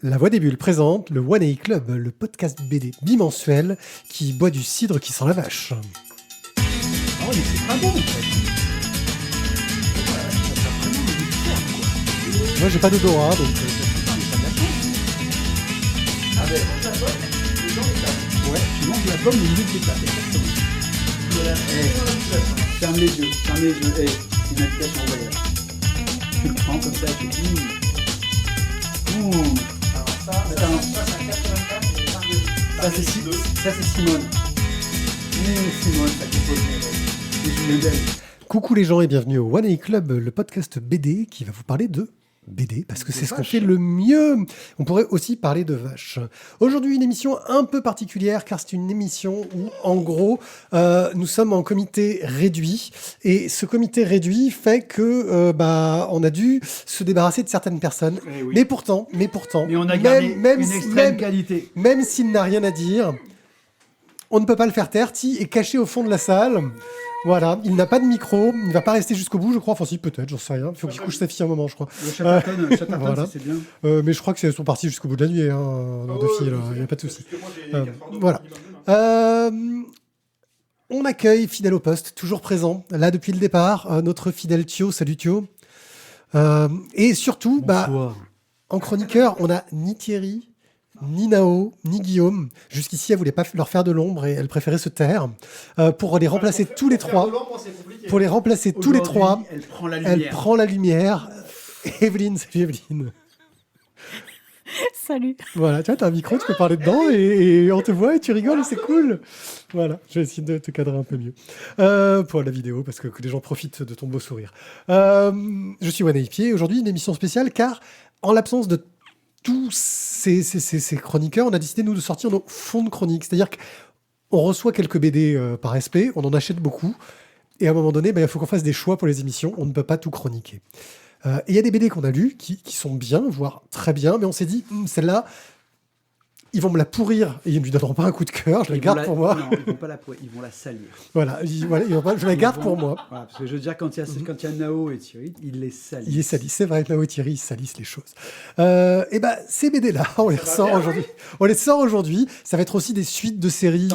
La Voix des Bulles présente le One A Club, le podcast BD bimensuel qui boit du cidre qui sent la vache. Oh, mais c'est pas bon en fait. Moi j'ai pas d'odorat donc. Ah ben, on s'assoit, les gens les tapent. Ouais, tu manges la pomme au milieu de tes tapes, exactement. Voilà. Ferme les yeux, c'est une invitation au voyage. Tu le prends comme ça et tu dis. Alors ça c'est un 4,24 et 22. Ça c'est Simone. Simone, ça compose mes belle. Coucou les gens et bienvenue au One A Club, le podcast BD qui va vous parler de BD, parce que c'est ce qu'on fait le mieux. On pourrait aussi parler de vaches. Aujourd'hui, une émission un peu particulière, car c'est une émission où, en gros, nous sommes en comité réduit. Et ce comité réduit fait que on a dû se débarrasser de certaines personnes. Eh oui. Mais pourtant, Mais on a gardé une extrême qualité. même s'il n'a rien à dire, on ne peut pas le faire taire. Ti est caché au fond de la salle. Voilà, il n'a pas de micro, il ne va pas rester jusqu'au bout, je crois. Enfin, si, peut-être, j'en sais rien. Il faut qu'il couche sa fille un moment, je crois. Le Chatterton, voilà. c'est bien. Mais je crois que c'est sont partis jusqu'au bout de la nuit, dans deux filles, il n'y a pas de souci. Voilà. On accueille, fidèle au poste, toujours présent, là depuis le départ, notre fidèle Thio. Salut Thio. Et surtout, en chroniqueur, on n'a ni Thierry, ni Nao, ni Guillaume. Jusqu'ici, elle voulait pas leur faire de l'ombre et elle préférait se taire. Pour les remplacer tous les trois. Pour les remplacer tous les trois, elle prend la lumière. Evelyne, salut Evelyne. Salut. Voilà, tu vois, t'as un micro, tu peux parler dedans et on te voit et tu rigoles et c'est cool. Voilà, je vais essayer de te cadrer un peu mieux pour la vidéo parce que les gens profitent de ton beau sourire. Je suis One A Pied. Aujourd'hui, une émission spéciale car en l'absence de tous ces chroniqueurs, on a décidé, nous, de sortir nos fonds de chronique. C'est-à-dire qu'on reçoit quelques BD par respect, on en achète beaucoup, et à un moment donné, il faut qu'on fasse des choix pour les émissions, on ne peut pas tout chroniquer. Et il y a des BD qu'on a lus qui sont bien, voire très bien, mais on s'est dit, celle-là, ils vont me la pourrir, et ils ne lui donneront pas un coup de cœur, je la garde pour moi. Non, ils vont pas la pourrir, ils vont la salir. Voilà, je la garde pour moi. Voilà, parce que je veux dire, quand il y a Nao et Thierry, ils les salissent. Ils les salissent, c'est vrai que Nao et Thierry, ils salissent les choses. Ces BD-là, on les ressort aujourd'hui. On les sort aujourd'hui. Ça va être aussi des suites de séries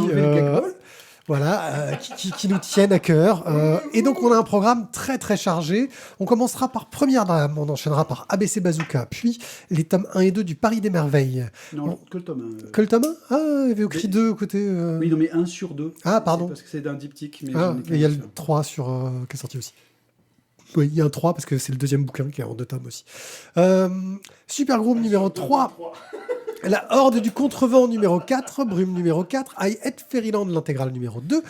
qui nous tiennent à cœur. Et donc, on a un programme très, très chargé. On commencera par Première Dame, on enchaînera par ABC Bazooka, puis les tomes 1 et 2 du Paris des Merveilles. Non, que le tome 1. Que le tome 1 Ah, il y avait écrit 2 côté... Oui, non, mais 1 sur 2. Ah, pardon. Parce que c'est d'un diptyque. Mais il y a le 3 qui est sorti aussi. Oui, il y a un 3 parce que c'est le deuxième bouquin qui est en 2 tomes aussi. Super Groupe numéro 3. La Horde du Contrevent numéro 4. Brume numéro 4. I Hate Fairyland, l'intégrale numéro 2.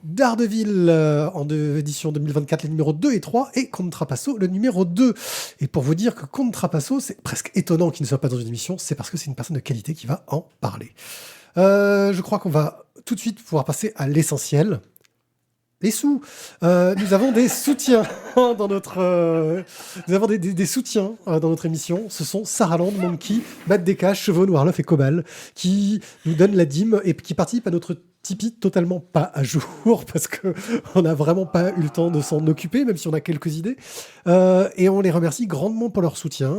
Daredevil en édition 2024, les numéros 2 et 3. Et Contrapasso, le numéro 2. Et pour vous dire que Contrapasso, c'est presque étonnant qu'il ne soit pas dans une émission, c'est parce que c'est une personne de qualité qui va en parler. Je crois qu'on va tout de suite pouvoir passer à l'essentiel. Les sous. Nous avons des soutiens dans notre. Nous avons des soutiens dans notre émission. Ce sont Sarah Land, Monkey, Matt Deka, Chevaux, Noirlof et Cobal qui nous donnent la dîme et qui participent à notre Tipeee totalement pas à jour parce que on n'a vraiment pas eu le temps de s'en occuper, même si on a quelques idées. Et on les remercie grandement pour leur soutien.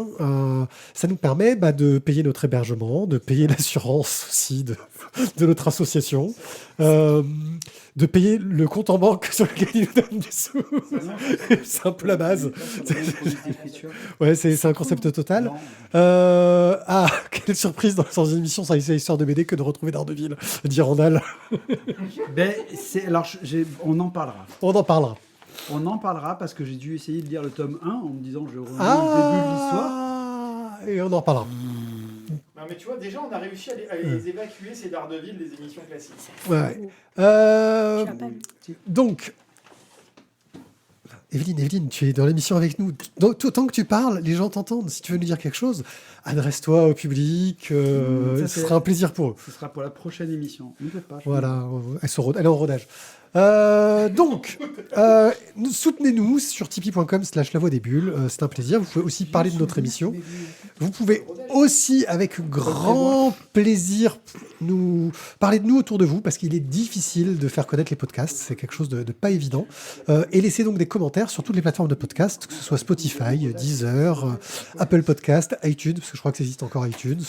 Ça nous permet de payer notre hébergement, de payer l'assurance aussi de notre association. De payer le compte en banque sur lequel ils nous donnent des sous. C'est un peu la base. Ouais, c'est un concept total. Quelle surprise dans une émission, ça c'est l'histoire de BD que de retrouver Daredevil, dit Randall. On en parlera. On en parlera parce que j'ai dû essayer de lire le tome 1 en me disant je relis le début de l'histoire. Et on en parlera. Non mais tu vois, déjà on a réussi à les évacuer, ces Daredevil des émissions classiques. Ouais. Donc, Evelyne, tu es dans l'émission avec nous. Donc, tant que tu parles, les gens t'entendent. Si tu veux nous dire quelque chose, adresse-toi au public. Ce sera un plaisir pour eux. Ce sera pour la prochaine émission. Ne faites pas. Voilà, elle est en rodage. Donc, soutenez-nous sur tipeee.com/la voix des bulles. C'est un plaisir. Vous pouvez aussi parler de notre émission. Vous pouvez aussi, avec grand plaisir, nous parler de nous autour de vous, parce qu'il est difficile de faire connaître les podcasts. C'est quelque chose de pas évident. Et laissez donc des commentaires sur toutes les plateformes de podcast, que ce soit Spotify, Deezer, Apple Podcast, iTunes, parce que je crois que ça existe encore iTunes,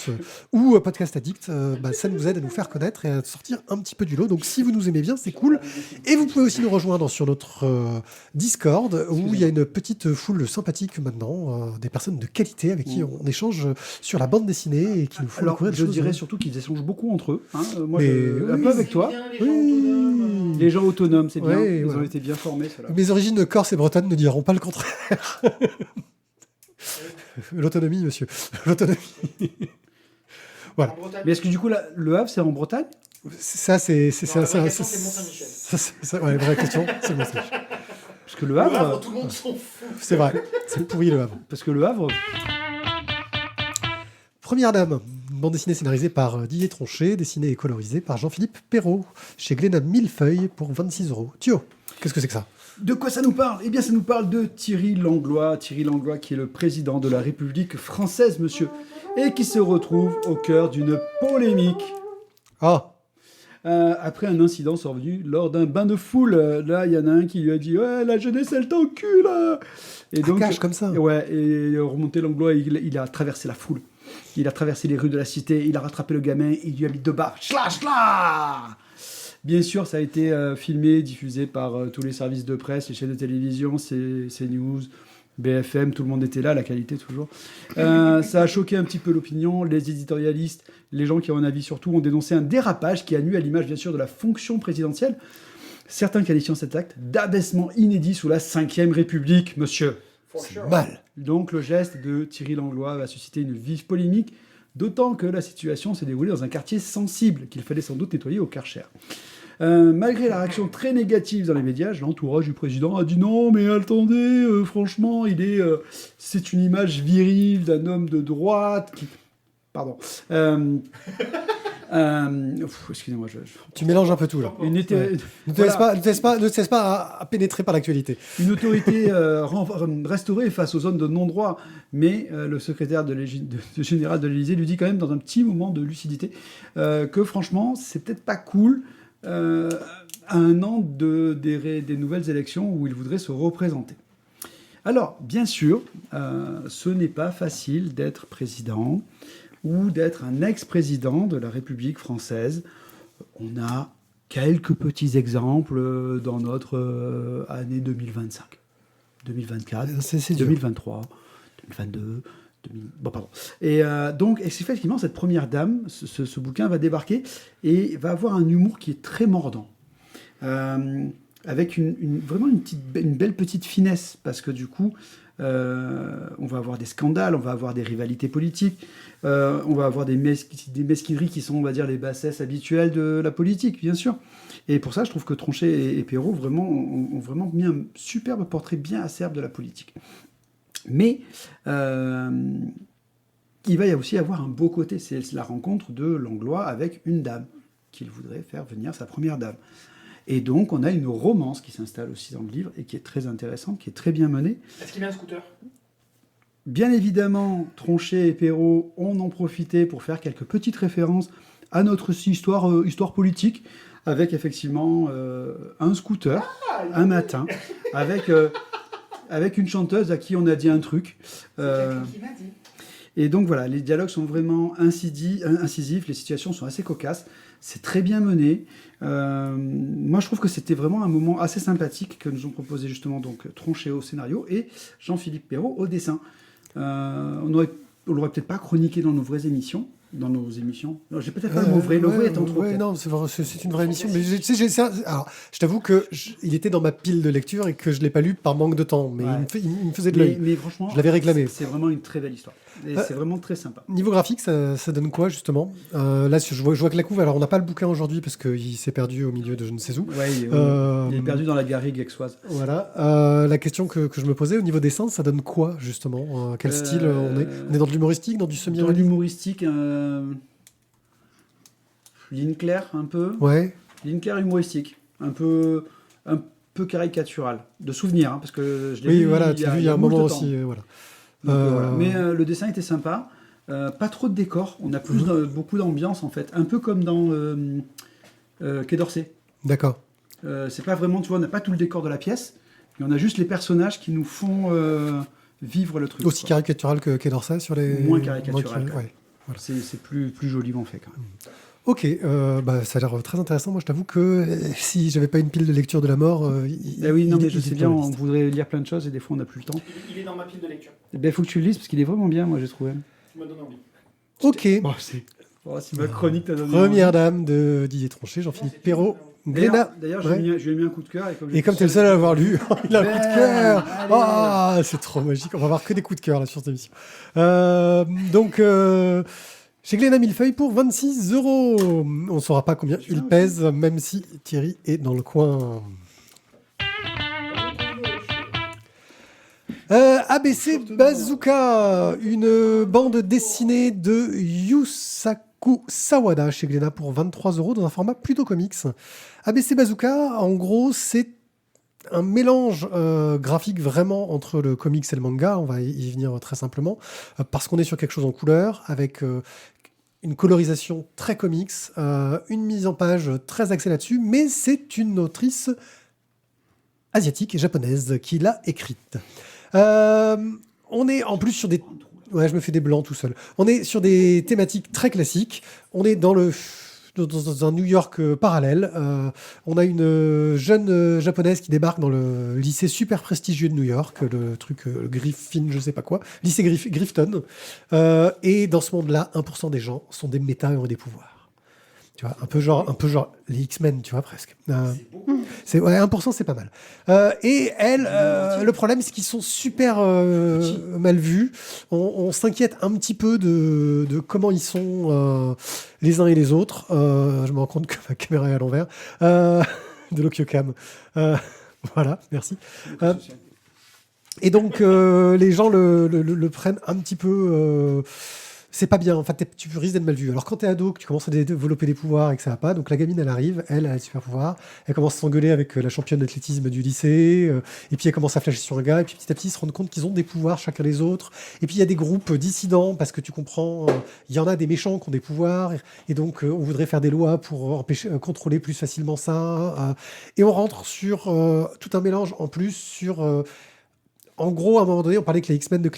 ou Podcast Addict. Ça nous aide à nous faire connaître et à sortir un petit peu du lot. Donc si vous nous aimez bien, c'est cool. Et vous pouvez aussi nous rejoindre sur notre Discord, où il y a une petite foule sympathique maintenant, des personnes de qualité avec qui on échange sur la bande dessinée et qui nous font Alors, découvrir des je choses. dirais surtout qu'ils échangent beaucoup entre eux. Hein. Moi, Mais un oui, peu avec C'est toi. bien, les gens autonomes. Les gens autonomes, c'est bien. Ouais, Ils ont voilà. été bien formés, ceux-là. Mes origines corse et bretonnes ne diront pas le contraire. L'autonomie, monsieur. L'autonomie. En Bretagne. Mais est-ce que du coup, le Havre, c'est en Bretagne? Ça, c'est... Non, la vraie question, c'est Mont-Saint-Michel. Ouais, la vraie question, c'est le Mont-Saint-Michel. Parce que le Le Havre, Havre, tout le monde s'en fout. C'est vrai, c'est pourri le Havre. parce que le Havre, Première Dame, une bande dessinée scénarisée par Didier Tronchet, dessinée et colorisée par Jean-Philippe Perrault, chez Glénat Millefeuille pour 26 €. Thio, qu'est-ce que c'est que ça? de quoi ça nous parle? Eh bien, ça nous parle de Thierry Langlois. Thierry Langlois, qui est le président de la République française, monsieur, et qui se retrouve au cœur d'une polémique. Ah, Après un incident survenu lors d'un bain de foule. Là, il y en a un qui lui a dit « Ouais, la jeunesse, elle t'encule !» Et un cache comme ça. Ouais, et remonté Langlois, il a traversé la foule. Il a traversé les rues de la cité, il a rattrapé le gamin, il lui a mis 2 barres. Chla, chla. Bien sûr, ça a été filmé, diffusé par tous les services de presse, les chaînes de télévision, CNews, BFM, tout le monde était là, la qualité toujours. Ça a choqué un petit peu l'opinion, les éditorialistes, les gens qui ont un avis surtout, ont dénoncé un dérapage qui a nui à l'image bien sûr de la fonction présidentielle. Certains qualifiant cet acte d'abaissement inédit sous la 5e République, monsieur. For C'est sure. mal. Donc le geste de Thierry Langlois va susciter une vive polémique, d'autant que la situation s'est déroulée dans un quartier sensible qu'il fallait sans doute nettoyer au Karcher. Malgré la réaction très négative dans les médias, l'entourage du président a dit non, mais attendez, franchement, c'est une image virile d'un homme de droite qui... Pardon. Excusez-moi, Tu mélanges un peu tout là. Une, été- Ouais. Ne Voilà. te laisse pas à pénétrer par l'actualité. Une autorité restaurée face aux zones de non-droit, mais le secrétaire général de l'Élysée lui dit quand même dans un petit moment de lucidité que franchement, c'est peut-être pas cool à un an des nouvelles élections où il voudrait se représenter. Alors, bien sûr, ce n'est pas facile d'être président ou d'être un ex-président de la République française. On a quelques petits exemples dans notre année 2025, 2024, C'est dur. 2023, 2022... Bon, pardon. Et donc, effectivement, cette première dame, ce bouquin va débarquer et va avoir un humour qui est très mordant. Avec vraiment une belle petite finesse, parce que du coup, on va avoir des scandales, on va avoir des rivalités politiques, on va avoir des mesquineries qui sont, on va dire, les bassesses habituelles de la politique, bien sûr. Et pour ça, je trouve que Tronchet et Perrault ont vraiment mis un superbe portrait bien acerbe de la politique. Mais il va y aussi avoir un beau côté, c'est la rencontre de Langlois avec une dame qu'il voudrait faire venir sa première dame. Et donc on a une romance qui s'installe aussi dans le livre et qui est très intéressante, qui est très bien menée. Est-ce qu'il met un scooter? Bien évidemment, Tronchet et Perrault en profité pour faire quelques petites références à notre histoire politique, avec effectivement un scooter, un matin, avec une chanteuse à qui on a dit un truc. C'est Jacqueline qui m'a dit. Et donc voilà, les dialogues sont vraiment incisifs, les situations sont assez cocasses, c'est très bien mené. Moi je trouve que c'était vraiment un moment assez sympathique que nous ont proposé justement donc Tronchet au scénario et Jean-Philippe Perrault au dessin. On l'aurait peut-être pas chroniqué dans nos vraies émissions. Dans nos émissions. Non, j'ai peut-être pas le mot vrai. Le vrai étant trop clair. Non, c'est une vraie émission. Mais tu sais, alors, je t'avoue que il était dans ma pile de lecture et que je l'ai pas lu par manque de temps. Mais Ouais. il me faisait de l'œil. Mais franchement, Je l'avais réclamé. C'est vraiment une très belle histoire. Et c'est vraiment très sympa. Niveau graphique, ça donne quoi justement? Là, je vois que la couve. Alors, on n'a pas le bouquin aujourd'hui parce qu'il s'est perdu au milieu de je ne sais où. Ouais, il est perdu dans la garrigue aixoise. Voilà. La question que je me posais au niveau dessin, ça donne quoi justement? Quel style on est? On est dans de l'humoristique, dans du Dans semi-réaliste? l'humoristique, ligne claire un peu. Ouais. Ligne claire humoristique. un peu caricatural, de souvenir, hein, parce que je l'ai Oui, vu voilà, tu as vu il y a un moult moment temps. aussi. Voilà. Donc, voilà. Mais le dessin était sympa. Pas trop de décors. On a beaucoup d'ambiance, en fait. Un peu comme dans Quai d'Orsay. D'accord. C'est pas vraiment, tu vois, on n'a pas tout le décor de la pièce, mais on a juste les personnages qui nous font vivre le truc. Aussi quoi. caricatural que Quai d'Orsay sur les. Moins caricatural, quand même. Ouais. Voilà. C'est plus joliment fait, quand même. Ok, ça a l'air très intéressant. Moi, je t'avoue que si j'avais pas une pile de lecture de la mort, Oui, non, mais je sais bien, on voudrait lire plein de choses et des fois on n'a plus le temps. Il est dans ma pile de lecture. Il faut que tu le lises parce qu'il est vraiment bien, moi j'ai trouvé. Tu me donnes envie. Ok. Bon, c'est ma chronique t'a donné. Première dame de Didier Tronchet, Jean-Philippe Perrault. Glénat. D'ailleurs, Ouais. je lui ai mis un coup de cœur. Et comme tu es le seul à l'avoir lu, il a un coup de cœur. Allez. Ah, c'est trop magique. On va avoir que des coups de cœur là sur cette émission. Chez Glénat Millefeuille pour 26 €. On ne saura pas combien il pèse, même si Thierry est dans le coin. ABC Bazooka, une bande dessinée de Yusaku Sawada chez Glénat pour 23 € dans un format plutôt comics. ABC Bazooka, en gros, c'est un mélange graphique vraiment entre le comics et le manga. On va y venir très simplement, parce qu'on est sur quelque chose en couleur, avec une colorisation très comics, une mise en page très axée là-dessus, mais c'est une autrice asiatique et japonaise qui l'a écrite. On est en plus sur des... Ouais, je me fais des blancs tout seul. On est sur des thématiques très classiques. On est dans un New York parallèle. On a une jeune japonaise qui débarque dans le lycée super prestigieux de New York, le truc Griffin, je sais pas quoi, lycée Grifton. Et dans ce monde-là, 1% des gens sont des méta et ont des pouvoirs. Tu vois, un peu genre les X-Men, tu vois, presque. C'est beaucoup. 1%, c'est pas mal. Et elles, le problème, c'est qu'ils sont super mal vus. On s'inquiète un petit peu de comment ils sont les uns et les autres. Je me rends compte que ma caméra est à l'envers. De l'Okiocam. Voilà, merci. Et donc, les gens le prennent un petit peu... c'est pas bien, en fait, tu risques d'être mal vu. Alors quand t'es ado, que tu commences à développer des pouvoirs et que ça va pas, donc la gamine elle arrive, elle a des super pouvoirs, elle commence à s'engueuler avec la championne d'athlétisme du lycée, et puis elle commence à flasher sur un gars, et puis petit à petit ils se rendent compte qu'ils ont des pouvoirs chacun les autres, et puis il y a des groupes dissidents, parce que tu comprends, il y en a des méchants qui ont des pouvoirs, et donc on voudrait faire des lois pour empêcher, contrôler plus facilement ça, et on rentre sur tout un mélange en plus sur... En gros, à un moment donné, on parlait que les X-Men de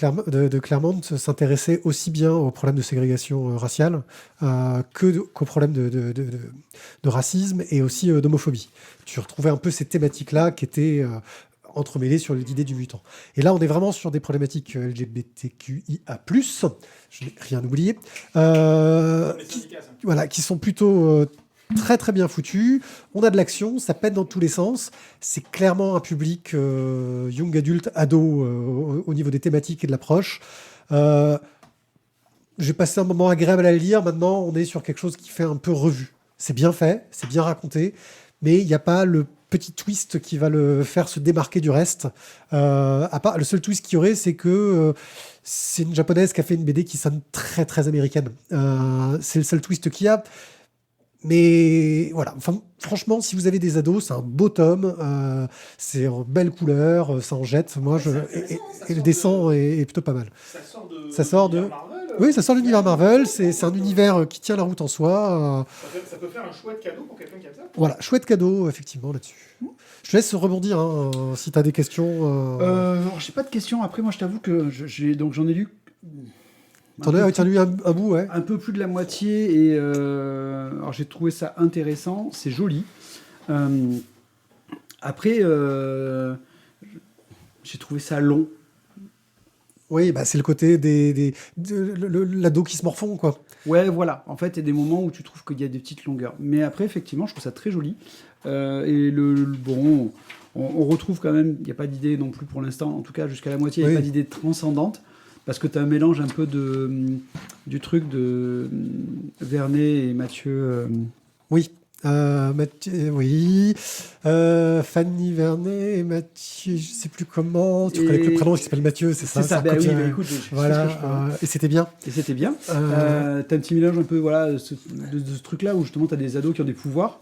Claremont s'intéressaient aussi bien aux problèmes de ségrégation raciale qu'aux problèmes de racisme et aussi d'homophobie. Tu retrouvais un peu ces thématiques-là qui étaient entremêlées sur l'idée du mutant. Et là, on est vraiment sur des problématiques LGBTQIA+, je n'ai rien oublié, qui sont plutôt... très très bien foutu, on a de l'action, ça pète dans tous les sens, c'est clairement un public young adulte, ado au niveau des thématiques et de l'approche. J'ai passé un moment agréable à la lire, maintenant on est sur quelque chose qui fait un peu revue. C'est bien fait, c'est bien raconté, mais il n'y a pas le petit twist qui va le faire se démarquer du reste. À part, le seul twist qu'il y aurait, c'est que c'est une japonaise qui a fait une BD qui sonne très très américaine. C'est le seul twist qu'il y a. Mais voilà, enfin, franchement, si vous avez des ados, c'est un beau tome, c'est en belle couleur, ça en jette. Moi, et le dessin est plutôt pas mal. Ça sort de Marvel. Oui, ça sort de l'univers Marvel. C'est un univers qui tient la route en soi. Ça peut faire un chouette cadeau pour quelqu'un qui aime ça. Voilà, chouette cadeau, effectivement, là-dessus. Je te laisse rebondir si tu as des questions. Alors, j'ai pas de questions. Après, moi, je t'avoue que j'en ai lu. T'en as lu un bout, ouais. Un peu plus de la moitié, et alors j'ai trouvé ça intéressant, c'est joli. Après, j'ai trouvé ça long. Oui, bah c'est le côté l'ado qui se morfond, quoi. Ouais, voilà. En fait, il y a des moments où tu trouves qu'il y a des petites longueurs. Mais après, effectivement, je trouve ça très joli. Et bon, on retrouve quand même, il n'y a pas d'idée non plus pour l'instant, en tout cas jusqu'à la moitié, il n'y a pas d'idée transcendante. Parce que tu as un mélange un peu du truc de Vernet et Mathieu. Oui. Mathieu, oui. Fanny Vernet et Mathieu, je sais plus comment. Tu connais que le prénom qui s'appelle Mathieu, c'est ça. C'est ça, oui, écoute, voilà. Et c'était bien. Et c'était bien. T'as un petit mélange un peu de ce truc-là où justement tu as des ados qui ont des pouvoirs.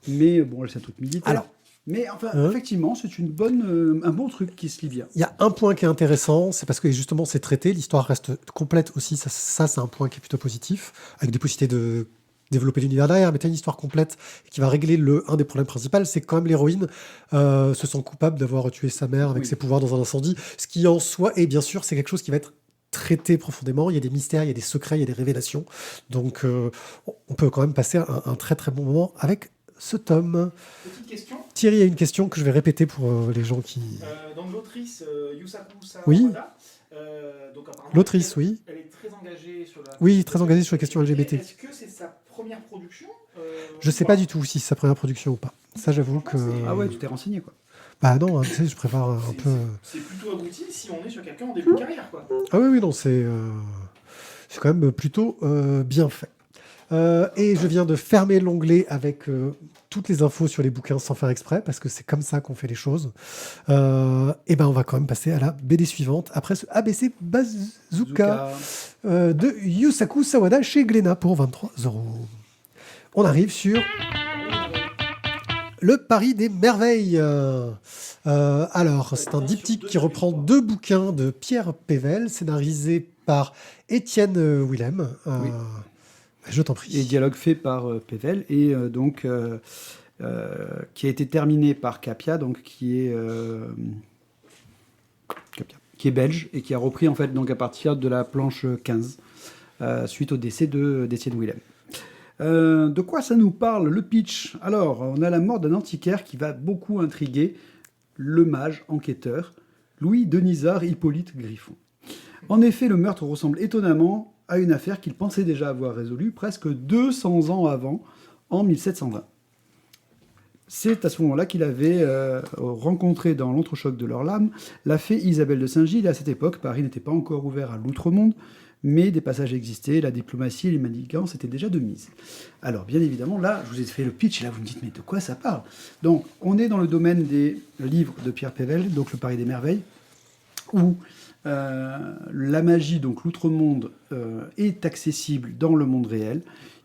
Mais bon, c'est un truc militaire. Alors, mais enfin, effectivement, c'est un bon truc qui se lit bien. il y a un point qui est intéressant, c'est parce que justement c'est traité, l'histoire reste complète aussi, ça c'est un point qui est plutôt positif, avec des possibilités de développer l'univers derrière, mais tu as une histoire complète qui va régler un des problèmes principaux, c'est quand même l'héroïne se sent coupable d'avoir tué sa mère avec ses pouvoirs dans un incendie, ce qui en soi, et bien sûr c'est quelque chose qui va être traité profondément, il y a des mystères, il y a des secrets, il y a des révélations, donc on peut quand même passer un très très bon moment avec ce tome. Petite question. Thierry a une question que je vais répéter pour les gens qui... Donc l'autrice Yusaku Sawada, Oui. Donc apparemment, L'autrice, oui. Elle est très engagée sur la... Oui, très engagée sur les questions LGBT. Est-ce que c'est sa première production Je sais pas du tout si c'est sa première production ou pas. Ça, j'avoue que... Ah ouais, tu t'es renseigné, quoi. Bah non, tu sais, je prépare un peu... C'est plutôt abouti si on est sur quelqu'un en début de carrière, quoi. Ah oui, non, c'est quand même plutôt bien fait. Et je viens de fermer l'onglet avec toutes les infos sur les bouquins sans faire exprès, parce que c'est comme ça qu'on fait les choses. Et ben on va quand même passer à la BD suivante, après ce ABC Bazooka de Yusaku Sawada chez Glénat pour 23 €. On arrive sur Le Paris des Merveilles. Alors, c'est un diptyque qui reprend 2 bouquins de Pierre Pével, scénarisés par Étienne Willem. Oui. Je t'en prie. Et dialogue fait par Pével, et qui a été terminé par Capia, donc qui est belge, et qui a repris en fait donc à partir de la planche 15, suite au décès d'Étienne Willem. De quoi ça nous parle, le pitch? Alors, on a la mort d'un antiquaire qui va beaucoup intriguer le mage enquêteur Louis Denisard Hippolyte Griffon. En effet, le meurtre ressemble étonnamment à une affaire qu'il pensait déjà avoir résolue presque 200 ans avant, en 1720. C'est à ce moment-là qu'il avait rencontré dans l'entrechoc de leurs lames la fée Isabelle de Saint-Gilles. À cette époque, Paris n'était pas encore ouvert à l'outre-monde, mais des passages existaient, la diplomatie et les manigances étaient déjà de mise. Alors, bien évidemment, là, je vous ai fait le pitch, et là, vous me dites, mais de quoi ça parle? Donc, on est dans le domaine des livres de Pierre Pével, donc Le Paris des Merveilles, où la magie, donc l'outre-monde, est accessible dans le monde réel.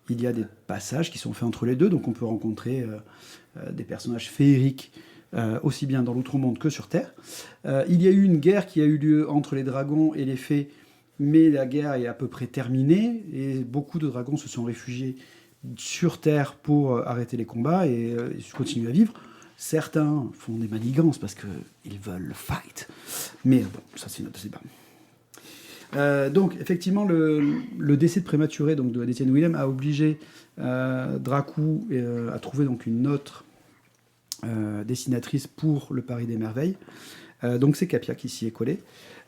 Il y a des passages qui sont faits entre les deux, donc on peut rencontrer des personnages féeriques, aussi bien dans l'outre-monde que sur Terre. Il y a eu une guerre qui a eu lieu entre les dragons et les fées, mais la guerre est à peu près terminée, et beaucoup de dragons se sont réfugiés sur Terre pour arrêter les combats et continuer à vivre. Certains font des manigances parce qu'ils veulent le fight. Mais bon, ça c'est notre débat. Donc, effectivement, le décès de prématuré donc, d'Étienne Willem a obligé Dracou à trouver donc, une autre dessinatrice pour Le Paris des Merveilles. Donc, c'est Capia qui s'y est collée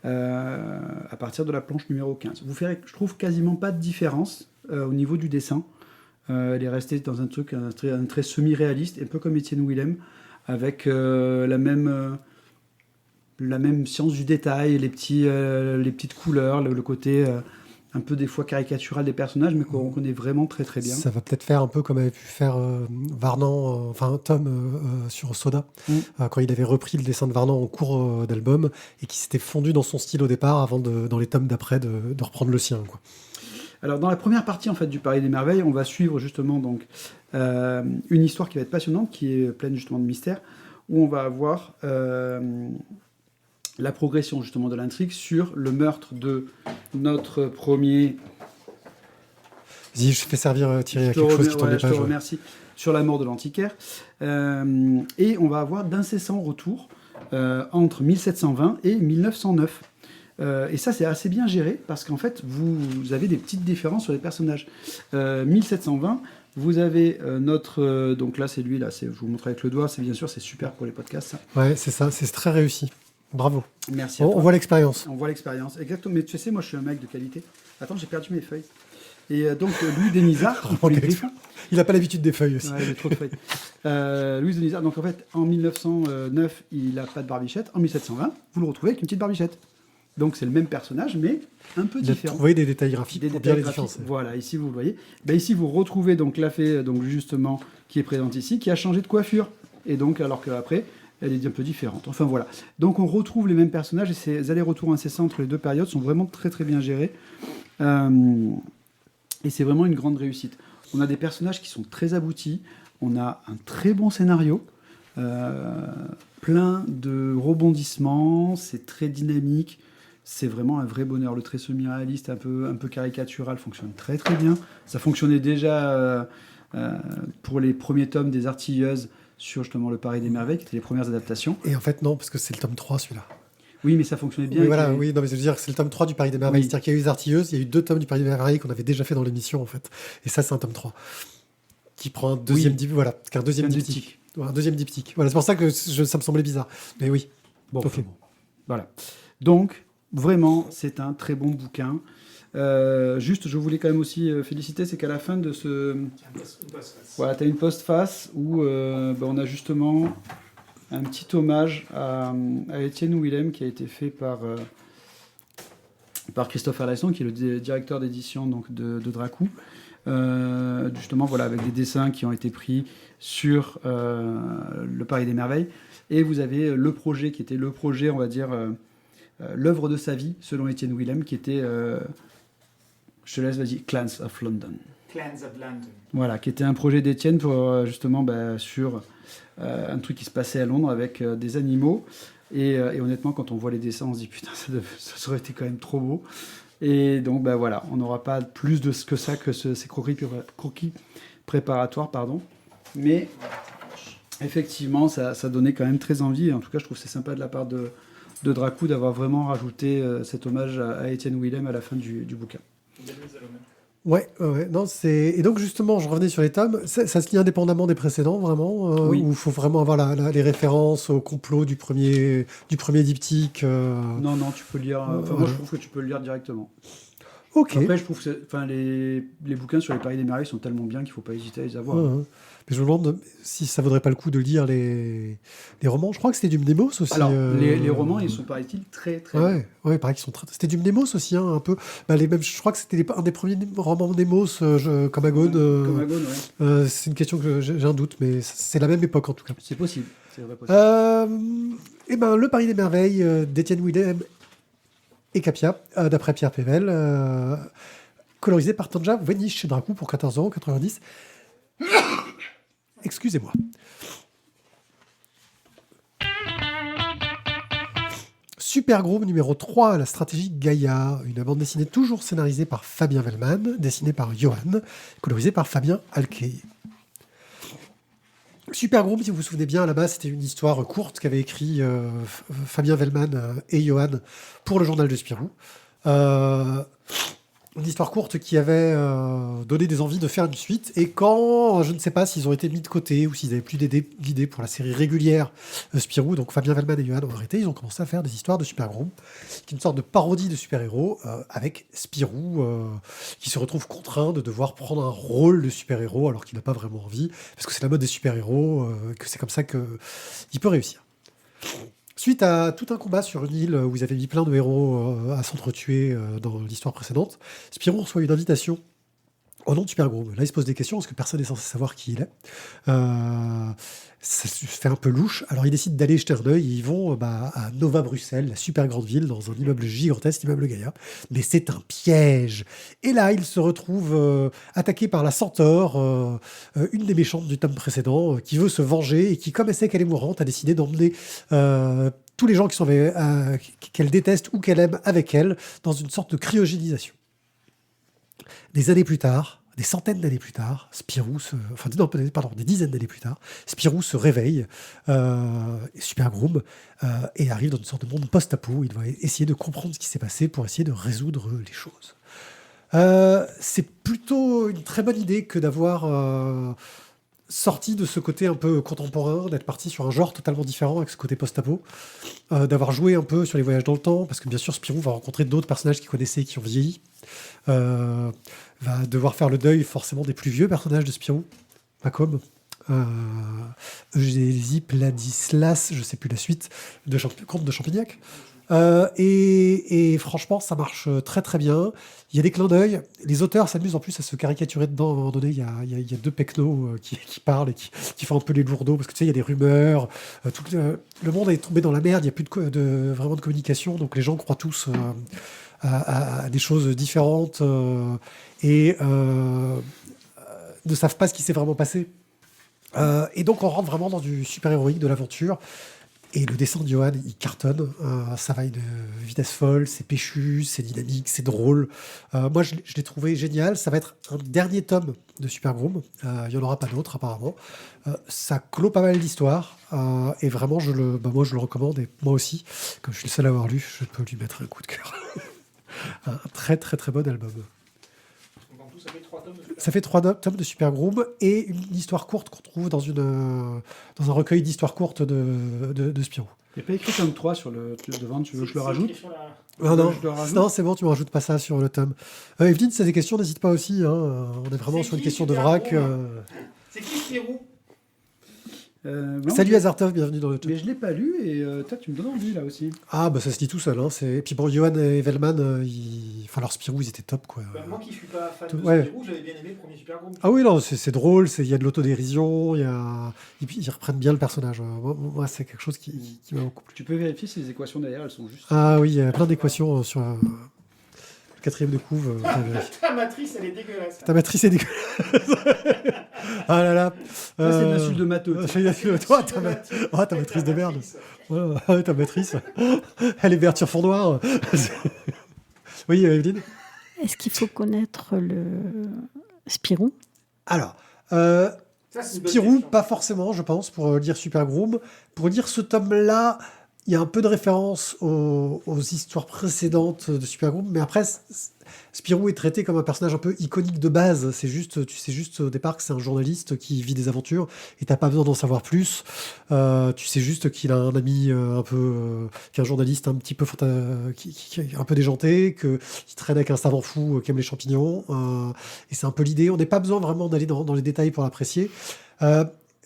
à partir de la planche numéro 15. Vous verrez, je trouve, quasiment pas de différence au niveau du dessin. Elle est restée dans un trait semi-réaliste, un peu comme Étienne Willem, avec la même science du détail, les petites couleurs, le côté un peu des fois caricatural des personnages, mais qu'on reconnaît vraiment très très bien. Ça va peut-être faire un peu comme avait pu faire Varnan, Tom sur Soda, quand il avait repris le dessin de Varnan en cours d'album, et qui s'était fondu dans son style au départ, avant dans les tomes d'après de reprendre le sien, quoi. Alors, dans la première partie en fait, du Paris des Merveilles, on va suivre justement donc, une histoire qui va être passionnante, qui est pleine justement de mystères, où on va avoir la progression justement de l'intrigue sur le meurtre de notre premier... Vas-y, je fais servir Thierry à quelque chose qui tombait pas. Je te remercie. Sur la mort de l'antiquaire. Et on va avoir d'incessants retours entre 1720 et 1909. Et ça, c'est assez bien géré, parce qu'en fait, vous avez des petites différences sur les personnages. 1720, vous avez notre... donc là, c'est lui, là, je vous montre avec le doigt, c'est bien sûr, c'est super pour les podcasts, ça. Ouais, c'est ça, c'est très réussi. Bravo. Merci à toi. On voit l'expérience. On voit l'expérience, exactement. Mais tu sais, moi, je suis un mec de qualité. Attends, j'ai perdu mes feuilles. Et donc, Louis Denisard... Il n'a pas l'habitude des feuilles aussi. Ouais, il a trop de feuilles. Louis Denisard, donc en fait, en 1909, il n'a pas de barbichette. En 1720, vous le retrouvez avec une petite barbichette. Donc c'est le même personnage, mais un peu différent. Vous voyez des détails graphiques pour bien les différencier. Voilà, ici vous le voyez. Ben, ici vous retrouvez donc la fée, donc justement, qui est présente ici, qui a changé de coiffure. Et donc, alors qu'après, elle est un peu différente. Enfin voilà. Donc on retrouve les mêmes personnages, et ces allers-retours incessants entre les deux périodes sont vraiment très très bien gérés. Et c'est vraiment une grande réussite. On a des personnages qui sont très aboutis. On a un très bon scénario, plein de rebondissements, c'est très dynamique, c'est vraiment un vrai bonheur. Le trait semi-réaliste, un peu caricatural, fonctionne très très bien. Ça fonctionnait déjà pour les premiers tomes des Artilleuses sur justement le Paris des Merveilles, qui étaient les premières adaptations. Et en fait, non, parce que c'est le tome 3, celui-là. Oui, mais ça fonctionnait bien. Oui, voilà, avec les- oui, non, mais je veux dire que c'est le tome 3 du Paris des Merveilles. Oui. C'est-à-dire qu'il y a eu les Artilleuses, il y a eu 2 tomes du Paris des Merveilles qu'on avait déjà fait dans l'émission, en fait. Et ça, c'est un tome 3. Qui prend un deuxième Oui. voilà, qu'un deuxième Un diptyque. diptyque. Ouais, un deuxième diptyque. Voilà, c'est pour ça que ça me semblait bizarre. Mais oui. Bon, Ok. enfin bon. Voilà. Donc, vraiment, c'est un très bon bouquin. Juste, je voulais quand même aussi féliciter, c'est qu'à la fin de ce... Voilà, tu as une postface où on a justement un petit hommage à Étienne Willem qui a été fait par Christophe Arlason, qui est le directeur d'édition donc, de Dracou. Justement, voilà, avec des dessins qui ont été pris sur le Paris des Merveilles. Et vous avez le projet qui était le projet, on va dire, l'œuvre de sa vie, selon Étienne Willem, qui était, je te laisse, vas-y, Clans of London. Clans of London. Voilà, qui était un projet d'Étienne pour justement sur un truc qui se passait à Londres avec des animaux. Et honnêtement, quand on voit les dessins, on se dit putain, ça aurait été quand même trop beau. Et donc, voilà, on n'aura pas plus de ce que ça que ces croquis préparatoires, pardon. Mais effectivement, ça donnait quand même très envie. Et en tout cas, je trouve que c'est sympa de la part de Dracou d'avoir vraiment rajouté cet hommage à Étienne Willem à la fin du bouquin. Ouais, non, c'est... Et donc, justement, je revenais sur les tomes. Ça se lit indépendamment des précédents, vraiment Oui. Ou il faut vraiment avoir les références au complot du premier diptyque Non, tu peux lire... moi, je trouve que tu peux le lire directement. Ok. Après, je trouve que les bouquins sur les Paris des Merveilles sont tellement bien qu'il ne faut pas hésiter à les avoir. Ouais. Mais je me demande si ça vaudrait pas le coup de lire les romans. Je crois que c'était du Mnemos aussi. Alors, les romans, ils sont, paraît-il, très, très bons. Ouais, il paraît qu'ils sont très... C'était du Mnemos aussi, un peu. Les mêmes... Je crois que c'était un des premiers romans Mnemos, comme Agone. Comme Agone, ouais. C'est une question que j'ai un doute, mais c'est la même époque en tout cas. C'est possible, c'est vrai possible. Le Paris des Merveilles d'Étienne Willem et Capia, d'après Pierre Pével, colorisé par Tanja Wenich chez Dracou pour 14,90 €. Excusez-moi. Super Groupe numéro 3, la stratégie Gaïa, une bande dessinée toujours scénarisée par Fabien Wellman, dessinée par Johan, colorisée par Fabien Alkei. Super Groupe, si vous vous souvenez bien, à la base, c'était une histoire courte qu'avaient écrit Fabien Wellman et Johan pour le journal de Spirou. Une histoire courte qui avait donné des envies de faire une suite. Et quand, je ne sais pas s'ils ont été mis de côté ou s'ils n'avaient plus d'idées pour la série régulière Spirou, donc Fabien Wellman et Johan ont arrêté, ils ont commencé à faire des histoires de super-héros, qui est une sorte de parodie de super-héros avec Spirou qui se retrouve contraint de devoir prendre un rôle de super-héros alors qu'il n'a pas vraiment envie, parce que c'est la mode des super-héros, que c'est comme ça qu'il peut réussir. Suite à tout un combat sur une île où ils avaient mis plein de héros à s'entretuer dans l'histoire précédente, Spirou reçoit une invitation au nom de Super Group. Là, il se pose des questions parce que personne n'est censé savoir qui il est. Ça se fait un peu louche. Alors, ils décident d'aller jeter un œil. Ils vont à Nova Bruxelles, la super grande ville, dans un immeuble gigantesque, l'immeuble Gaïa. Mais c'est un piège. Et là, ils se retrouvent attaqués par la Centaure, une des méchantes du tome précédent, qui veut se venger et qui, comme elle sait qu'elle est mourante, a décidé d'emmener tous les gens qu'elle déteste ou qu'elle aime avec elle dans une sorte de cryogénisation. Des années plus tard, des centaines d'années plus tard, des dizaines d'années plus tard, Spirou se réveille, Super Groom, et arrive dans une sorte de monde post-apo. Il doit essayer de comprendre ce qui s'est passé pour essayer de résoudre les choses. C'est plutôt une très bonne idée que d'avoir sorti de ce côté un peu contemporain, d'être parti sur un genre totalement différent avec ce côté post-apo, d'avoir joué un peu sur les voyages dans le temps, parce que bien sûr Spirou va rencontrer d'autres personnages qu'il connaissait qui ont vieilli, va devoir faire le deuil forcément des plus vieux personnages de Spirou, pas comme Eugénie Pladislas, je sais plus la suite, Comte de Champignac. Et franchement, ça marche très très bien. Il y a des clins d'œil. Les auteurs s'amusent en plus à se caricaturer dedans. À un moment donné, il y a deux pecnos qui parlent et qui font un peu les lourdeaux, parce que tu sais, il y a des rumeurs. Le monde est tombé dans la merde, il n'y a plus vraiment de communication, donc les gens croient tous à des choses différentes et ne savent pas ce qui s'est vraiment passé. Et donc, on rentre vraiment dans du super-héroïque, de l'aventure. Et le dessin de Johan, il cartonne. Ça va à une vitesse folle, c'est péchu, c'est dynamique, c'est drôle. Moi, je l'ai trouvé génial. Ça va être un dernier tome de Super Groom. Il n'y en aura pas d'autres, apparemment. Ça clôt pas mal l'histoire. Et vraiment, moi, je le recommande. Et moi aussi, comme je suis le seul à avoir lu, je peux lui mettre un coup de cœur. Un très, très, très bon album. Donc en tout, ça fait 3 tomes de Super Ça fait 3 tomes de Super Groom et une histoire courte qu'on trouve dans un recueil d'histoires courtes de Spirou. Il n'y a pas écrit tome 3 sur le devant, tu veux que je le C'est rajoute écrit sur la- Non, Je le rajoute. non, c'est bon, tu ne rajoutes pas ça sur le tome. Evelyne, si tu as des questions, n'hésite pas aussi. Hein. On est vraiment C'est sur une qui, question de Super vrac. Groom C'est qui Spirou? Non, Salut mais- Azartov, bienvenue dans le chat. Mais je ne l'ai pas lu et toi, tu me donnes envie là aussi. Ah, bah ça se dit tout seul. Hein. Et puis bon, Johan et Velman, enfin, leur Spirou, ils étaient top. Quoi. Bah, moi qui suis pas fan de Ouais. Spirou, j'avais bien aimé le premier Super Groom. Ah oui, non, c'est drôle, il y a de l'autodérision, ils reprennent bien le personnage. Moi, c'est quelque chose qui m'a beaucoup plu. Tu peux vérifier si les équations derrière, elles sont justes. Ah oui, il y a plein d'équations sur le 4e de couve. Ta matrice, elle est dégueulasse. Ta matrice est dégueulasse. Ah là là. Ça, c'est une insulte de matheux. Toi, ta matrice de merde. Ouais, ta matrice. Elle est verte sur fond noir. Oui, Evelyne. Est-ce qu'il faut connaître le Spirou? Alors, Ça, c'est une bonne Spirou, question. pas forcément, je pense, pour lire Super Groom. Pour lire ce tome-là, il y a un peu de référence aux histoires précédentes de Super Groom, mais après, Spirou est traité comme un personnage un peu iconique de base. Tu sais juste au départ que c'est un journaliste qui vit des aventures et t'as pas besoin d'en savoir plus. Tu sais juste qu'il a un ami qui est un journaliste un petit peu qui est un peu déjanté, qu'il traîne avec un savant fou qui aime les champignons. Et c'est un peu l'idée. On n'a pas besoin vraiment d'aller dans les détails pour l'apprécier.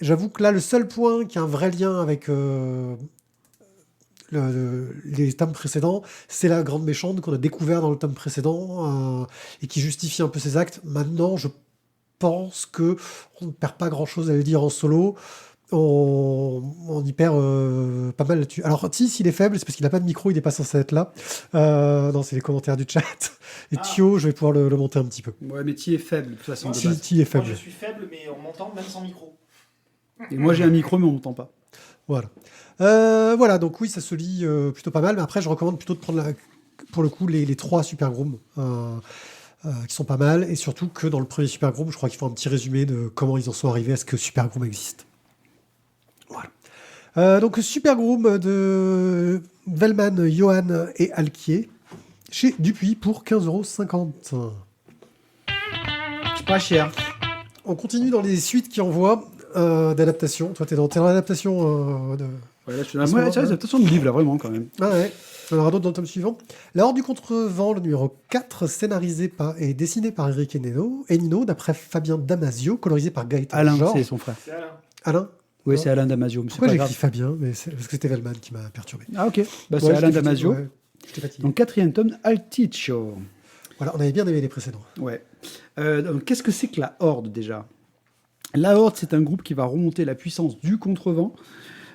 J'avoue que là, le seul point qui a un vrai lien avec les tomes précédents, c'est la grande méchante qu'on a découvert dans le tome précédent et qui justifie un peu ses actes. Maintenant, je pense que on ne perd pas grand-chose à le dire en solo. On y perd pas mal là-dessus. Alors, s'il est faible, c'est parce qu'il n'a pas de micro, il n'est pas censé être là. Non, c'est les commentaires du chat. Et Thio, je vais pouvoir le monter un petit peu. Ouais, mais Ti est faible de toute façon. de Ti base. est Moi, faible. je suis faible, mais on m'entend même sans micro. Et moi, j'ai un micro, mais on m'entend pas. Voilà, donc oui, ça se lit plutôt pas mal, mais après, je recommande plutôt de prendre, pour le coup, les 3 Super Groom, qui sont pas mal, et surtout que dans le premier Super Groom, je crois qu'il faut un petit résumé de comment ils en sont arrivés à ce que Super Groom existe. Voilà. Donc, Super Groom de Velman, Johan et Alquier, chez Dupuis pour 15,50 €. C'est pas cher. On continue dans les suites qui envoient d'adaptation. Toi, t'es dans l'adaptation de... Ouais, là, je suis là. Moi, c'est l'adaptation de livre, là, vraiment, quand même. Ah ouais. Il y en aura d'autres dans le tome suivant. La Horde du Contrevent, le numéro 4, scénarisé et dessiné par Eric Nino, d'après Fabien Damasio, colorisé par Gaëtan Alain, Georges. c'est son frère. C'est Alain. Alain. Oui, Non. c'est Alain Damasio, mais c'est Pourquoi pas j'ai grave. écrit Fabien? Mais c'est parce que c'était Velman qui m'a perturbé. Ah, ok. Bah, c'est Ouais, Alain j'étais Damasio. fatigué, ouais. J'étais fatigué. Donc, 4e tome, Alticho. Voilà, on avait bien aimé les précédents. Ouais. Donc, qu'est-ce que c'est que la Horde, déjà? La Horde, c'est un groupe qui va remonter la puissance du Contrevent.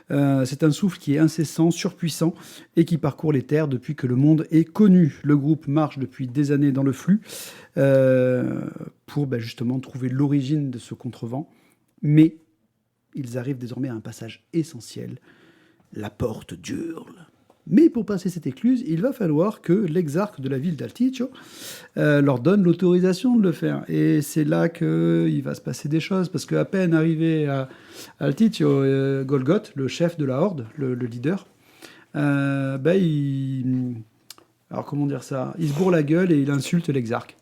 C'est un souffle qui est incessant, surpuissant, et qui parcourt les terres depuis que le monde est connu. Le groupe marche depuis des années dans le flux pour justement trouver l'origine de ce Contrevent. Mais ils arrivent désormais à un passage essentiel, la porte d'Hurle. Mais pour passer cette écluse, il va falloir que l'exarque de la ville d'Alticcio leur donne l'autorisation de le faire. Et c'est là qu'il va se passer des choses, parce qu'à peine arrivé à Alticcio, Golgoth, le chef de la Horde, le leader, alors comment dire ça, il se bourre la gueule et il insulte l'exarque.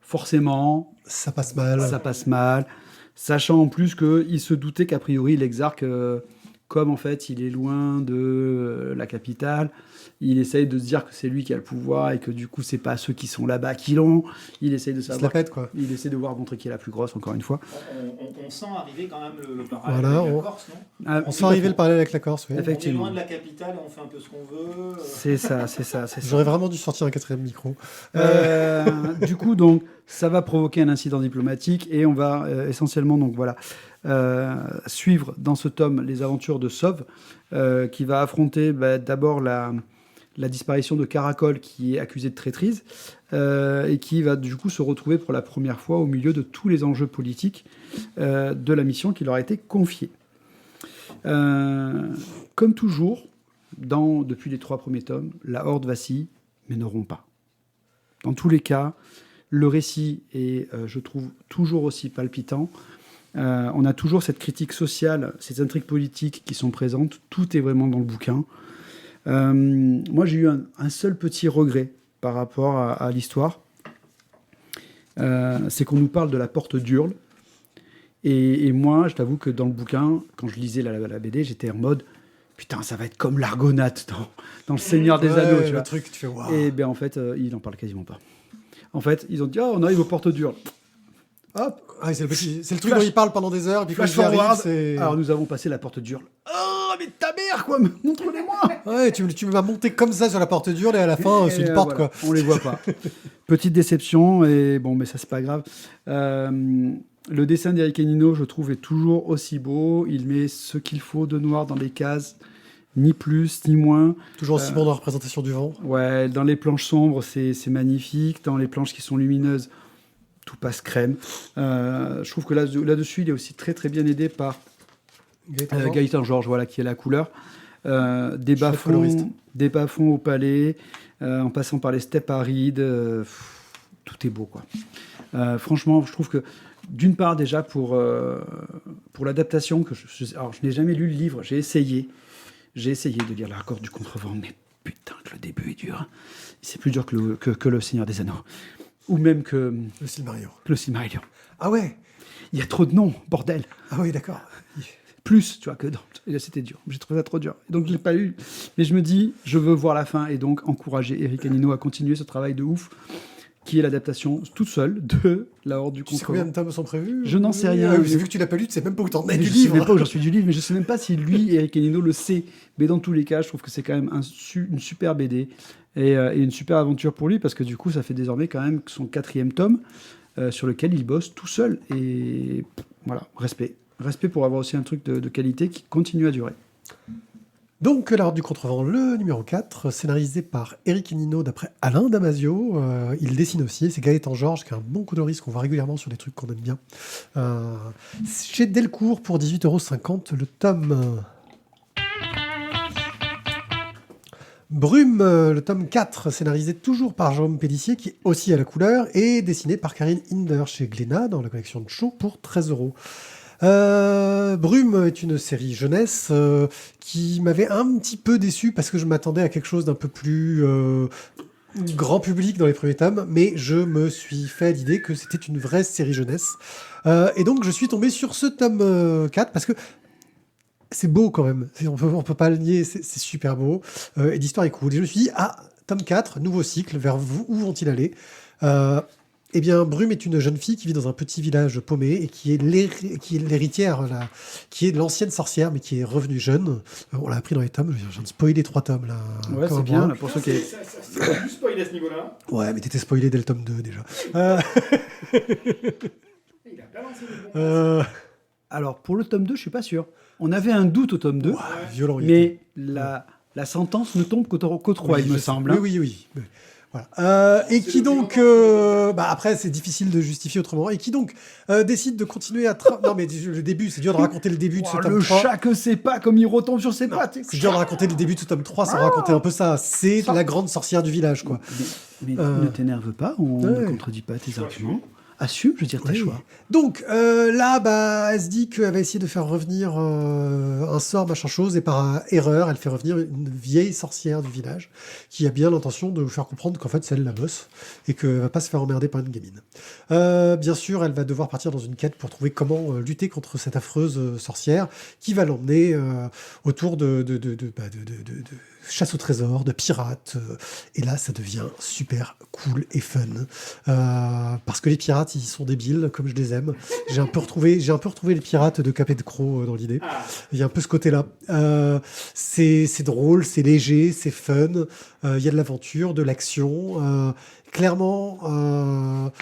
Forcément, Ça passe mal. ça passe mal, sachant en plus qu'il se doutait qu'a priori l'exarque, comme en fait il est loin de la capitale, il essaye de se dire que c'est lui qui a le pouvoir et que du coup c'est pas ceux qui sont là-bas qui l'ont. Il essaye de Il se la savoir, pète, quoi. il essaie de voir montrer qui est la plus grosse, encore une fois. On sent arriver quand même le parallèle Voilà, avec on- la Corse, non? Ah, On tout sent à arriver fait. le parallèle avec la Corse, oui. Effectivement. On est loin de la capitale et on fait un peu ce qu'on veut. C'est ça, c'est ça, c'est ça. J'aurais vraiment dû sortir un 4e micro. Du coup, donc, ça va provoquer un incident diplomatique et on va essentiellement, donc voilà, suivre dans ce tome les aventures de Sov, qui va affronter d'abord la disparition de Caracol, qui est accusé de traîtrise, et qui va du coup se retrouver pour la première fois au milieu de tous les enjeux politiques de la mission qui leur a été confiée. Comme toujours, depuis les 3 premiers tomes, la Horde vacille, mais ne rompt pas. Dans tous les cas, le récit est, je trouve, toujours aussi palpitant. On a toujours cette critique sociale, ces intrigues politiques qui sont présentes. Tout est vraiment dans le bouquin. Moi, j'ai eu un seul petit regret par rapport à l'histoire. C'est qu'on nous parle de la porte d'Hurle. Et moi, je t'avoue que dans le bouquin, quand je lisais la BD, j'étais en mode putain, ça va être comme l'Argonaute dans Le Seigneur des Anneaux. Tu vois. Truc, tu fais waouh. Et bien en fait, il en parle quasiment pas. En fait, ils ont dit on arrive aux portes d'Hurle. Hop. Ah, c'est le truc dont il parle pendant des heures, et puis quand Flash il arrive, forward. c'est... Alors nous avons passé la porte d'Hurle. Oh, mais ta mère, quoi, montre-les-moi. Ouais, tu m'as monté comme ça sur la porte d'Hurle, et à la fin, c'est une porte, voilà, quoi. On les voit pas. Petite déception, et bon, mais ça, c'est pas grave. Le dessin d'Eric Enino, je trouve, est toujours aussi beau. Il met ce qu'il faut de noir dans les cases, ni plus, ni moins. Toujours aussi bon dans la représentation du vent. Ouais, dans les planches sombres, c'est magnifique. Dans les planches qui sont lumineuses, tout passe crème. Je trouve que là-dessus, il est aussi très très bien aidé par Gaëtan Georges, voilà, qui est la couleur. Des bas-fonds au palais, en passant par les steppes arides, tout est beau, quoi. Franchement, je trouve que d'une part déjà pour l'adaptation, alors je n'ai jamais lu le livre, j'ai essayé de lire l'accord du Contrevent, mais putain que le début est dur. C'est plus dur que le Seigneur des Anneaux. Ou même que Le Silmarillion. Ah ouais. Il y a trop de noms, bordel. Ah oui, d'accord. Plus, tu vois, que dans... Et là, c'était dur. J'ai trouvé ça trop dur. Donc, je l'ai pas lu. Mais je me dis, je veux voir la fin et donc encourager Eric Enino à continuer ce travail de ouf, qui est l'adaptation toute seule de La Horde du Tu sais Contrevent. combien de tomes sont prévus? Je n'en sais rien. J'ai vu que tu l'as pas lu, tu sais même pas où t'en es du Je sais même livre. pas où j'en suis du livre, mais je sais même pas si lui, Eric Enino, le sait. Mais dans tous les cas, je trouve que c'est quand même une super BD et une super aventure pour lui, parce que du coup, ça fait désormais quand même son 4e tome sur lequel il bosse tout seul. Et voilà, respect. Respect pour avoir aussi un truc de qualité qui continue à durer. Donc, La Horde du Contrevent, le numéro 4, scénarisé par Eric Enino d'après Alain Damasio. Il dessine aussi, c'est Gaëtan Georges, qui a un bon coloriste qu'on voit régulièrement sur des trucs qu'on aime bien. Chez Delcourt pour 18,50 €, le tome... Brume, le tome 4, scénarisé toujours par Jérôme Pélissier, qui est aussi à la couleur, et dessiné par Karine Hinder chez Glénat, dans la collection de Shaw, pour 13 €. Brume est une série jeunesse qui m'avait un petit peu déçu parce que je m'attendais à quelque chose d'un peu plus grand public dans les premiers tomes, mais je me suis fait l'idée que c'était une vraie série jeunesse. Et donc je suis tombé sur ce tome 4 parce que c'est beau quand même, on peut pas le nier, c'est super beau, et l'histoire est cool. Et je me suis dit, tome 4, nouveau cycle, où vont-ils aller? Eh bien, Brume est une jeune fille qui vit dans un petit village paumé et qui est l'héritière, qui est l'ancienne sorcière, mais qui est revenue jeune. On l'a appris dans les tomes, je viens de spoiler 3 tomes là. Ouais, c'est bien, là, pour ceux qui... C'est plus spoilé à ce niveau-là. Ouais, mais t'étais spoilé dès le tome 2 déjà. Il a balancé le bon. Alors, pour le tome 2, je suis pas sûr. On avait un doute au tome 2, Violent. mais la sentence ne tombe qu'au 3, il me semble. Hein. Oui. Voilà. Et qui donc, après c'est difficile de justifier autrement, et qui donc décide de continuer à... Non mais le début, c'est dur de raconter le début de ce tome le 3. chat que c'est pas, comme il retombe sur ses pattes. C'est dur de raconter le début de ce tome 3 sans raconter un peu ça. C'est la grande sorcière du village, quoi. Mais ne t'énerve pas, on ne contredit pas tes arguments. Assume, je veux dire, tes choix. Donc là, elle se dit qu'elle va essayer de faire revenir un sort, machin chose, et par erreur, elle fait revenir une vieille sorcière du village qui a bien l'intention de vous faire comprendre qu'en fait, c'est elle la boss et qu'elle va pas se faire emmerder par une gamine. Bien sûr, elle va devoir partir dans une quête pour trouver comment lutter contre cette affreuse sorcière qui va l'emmener autour de chasse au trésor, de pirates. Et là, ça devient super cool et fun. Parce que les pirates, ils sont débiles, comme je les aime. J'ai un peu retrouvé les pirates de Capet de Croc dans l'idée. Il y a un peu ce côté-là. C'est drôle, c'est léger, c'est fun. Il y a de l'aventure, de l'action. Clairement...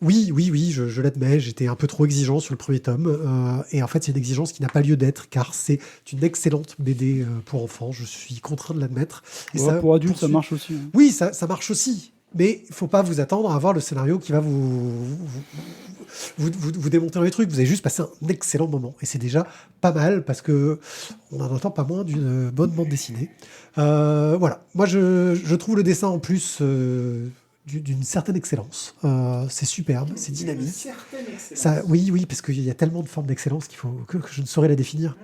Oui, je l'admets, j'étais un peu trop exigeant sur le premier tome. Et en fait, c'est une exigence qui n'a pas lieu d'être, car c'est une excellente BD pour enfants. Je suis contraint de l'admettre. Et Ouais, pour adultes, ça poursuit- marche aussi. Hein. Oui, ça marche aussi. Mais il ne faut pas vous attendre à avoir le scénario qui va vous démonter les trucs. Vous avez juste passé un excellent moment. Et c'est déjà pas mal parce que on en entend pas moins d'une bonne bande dessinée. Voilà. Moi, je trouve le dessin en plus d'une certaine excellence. C'est superbe, c'est Une dynamique. certaine excellence. Oui, parce qu'il y a tellement de formes d'excellence qu'il faut que je ne saurais la définir.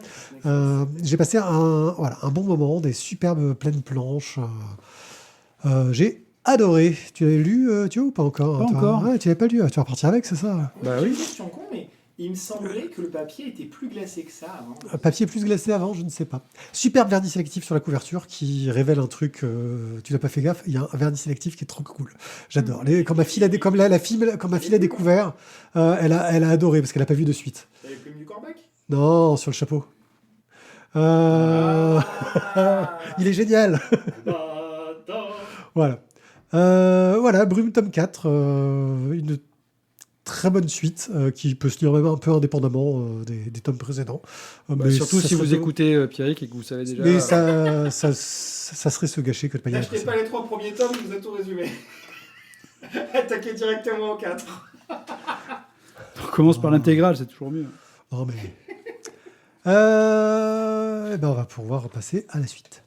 J'ai passé un bon moment, des superbes pleines planches. J'ai adoré. Tu l'avais lu, tu vois, ou pas encore Pas toi encore. Ouais, tu l'avais pas lu. Tu vas repartir avec, c'est ça? J'ai une question con, mais il me semblait que le papier était plus glacé que ça avant. Un papier plus glacé avant, je ne sais pas. Superbe vernis sélectif sur la couverture qui révèle un truc. Tu n'as pas fait gaffe. Il y a un vernis sélectif qui est trop cool. J'adore. Quand ma fille l'a découvert, elle a adoré parce qu'elle n'a pas vu de suite. T'avais plume du Corbac Non, sur le chapeau. Il est génial. Voilà. Voilà, Brume tome 4, une très bonne suite qui peut se lire même un peu indépendamment des tomes précédents. Bah, Mais surtout ça si vous serait- écoutez Pierrick et que vous savez déjà. Mais ça serait se gâcher que de pas y aller. N'achetez pas les 3 premiers tomes, je vous ai tout résumé. Attaquez directement au 4. On commence par l'intégrale, c'est toujours mieux. Non, mais... eh ben on va pouvoir passer à la suite.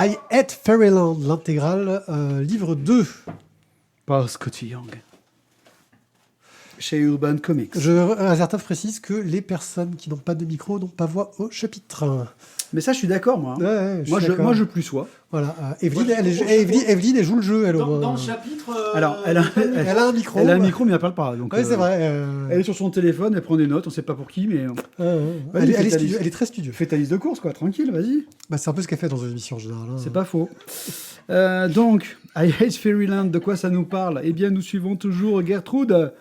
I Hate Fairyland, l'intégrale, livre 2. Par Scotty Young. Chez Urban Comics. Azertov précise que les personnes qui n'ont pas de micro n'ont pas voix au chapitre. Mais ça, je suis d'accord, moi. Ouais, Moi, d'accord. je plus sois. Voilà. Evelyne, Moi, je trouve Evelyne, elle joue le jeu, elle, au moins. Dans le chapitre. Alors, elle a un micro. Elle a un micro, mais elle parle pas. Donc, Ouais, c'est vrai. Elle est sur son téléphone, elle prend des notes, on sait pas pour qui, mais Elle fais ta est liste. elle est très studieuse. fais ta liste de courses, quoi, tranquille, vas-y. Bah, c'est un peu ce qu'elle fait dans une émission en général. Hein. C'est pas faux. Donc, I Hate Fairyland, de quoi ça nous parle? Eh bien, nous suivons toujours Gertrude.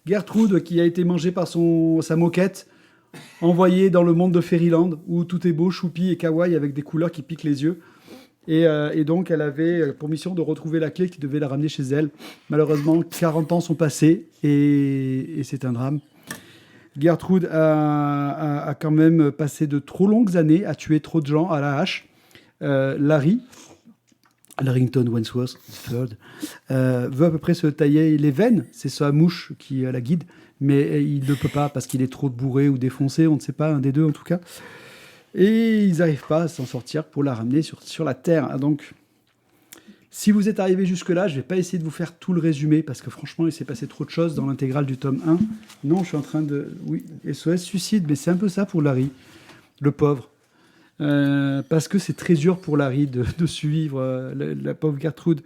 Gertrude qui a été mangée par sa moquette, envoyée dans le monde de Fairyland, où tout est beau, choupi et kawaii, avec des couleurs qui piquent les yeux. Et donc, elle avait pour mission de retrouver la clé qui devait la ramener chez elle. Malheureusement, 40 ans sont passés, et c'est un drame. Gertrude a quand même passé de trop longues années à tuer trop de gens à la hache. Larrington Wentworth III veut à peu près se tailler les veines, c'est sa mouche qui la guide, mais il ne peut pas parce qu'il est trop bourré ou défoncé, on ne sait pas, un des deux en tout cas. Et ils n'arrivent pas à s'en sortir pour la ramener sur la Terre. Donc, si vous êtes arrivé jusque-là, je ne vais pas essayer de vous faire tout le résumé parce que franchement, il s'est passé trop de choses dans l'intégrale du tome 1. Non, je suis en train de... Oui, SOS suicide, mais c'est un peu ça pour Larry, le pauvre. Parce que c'est très dur pour Larry de suivre la pauvre Gertrude.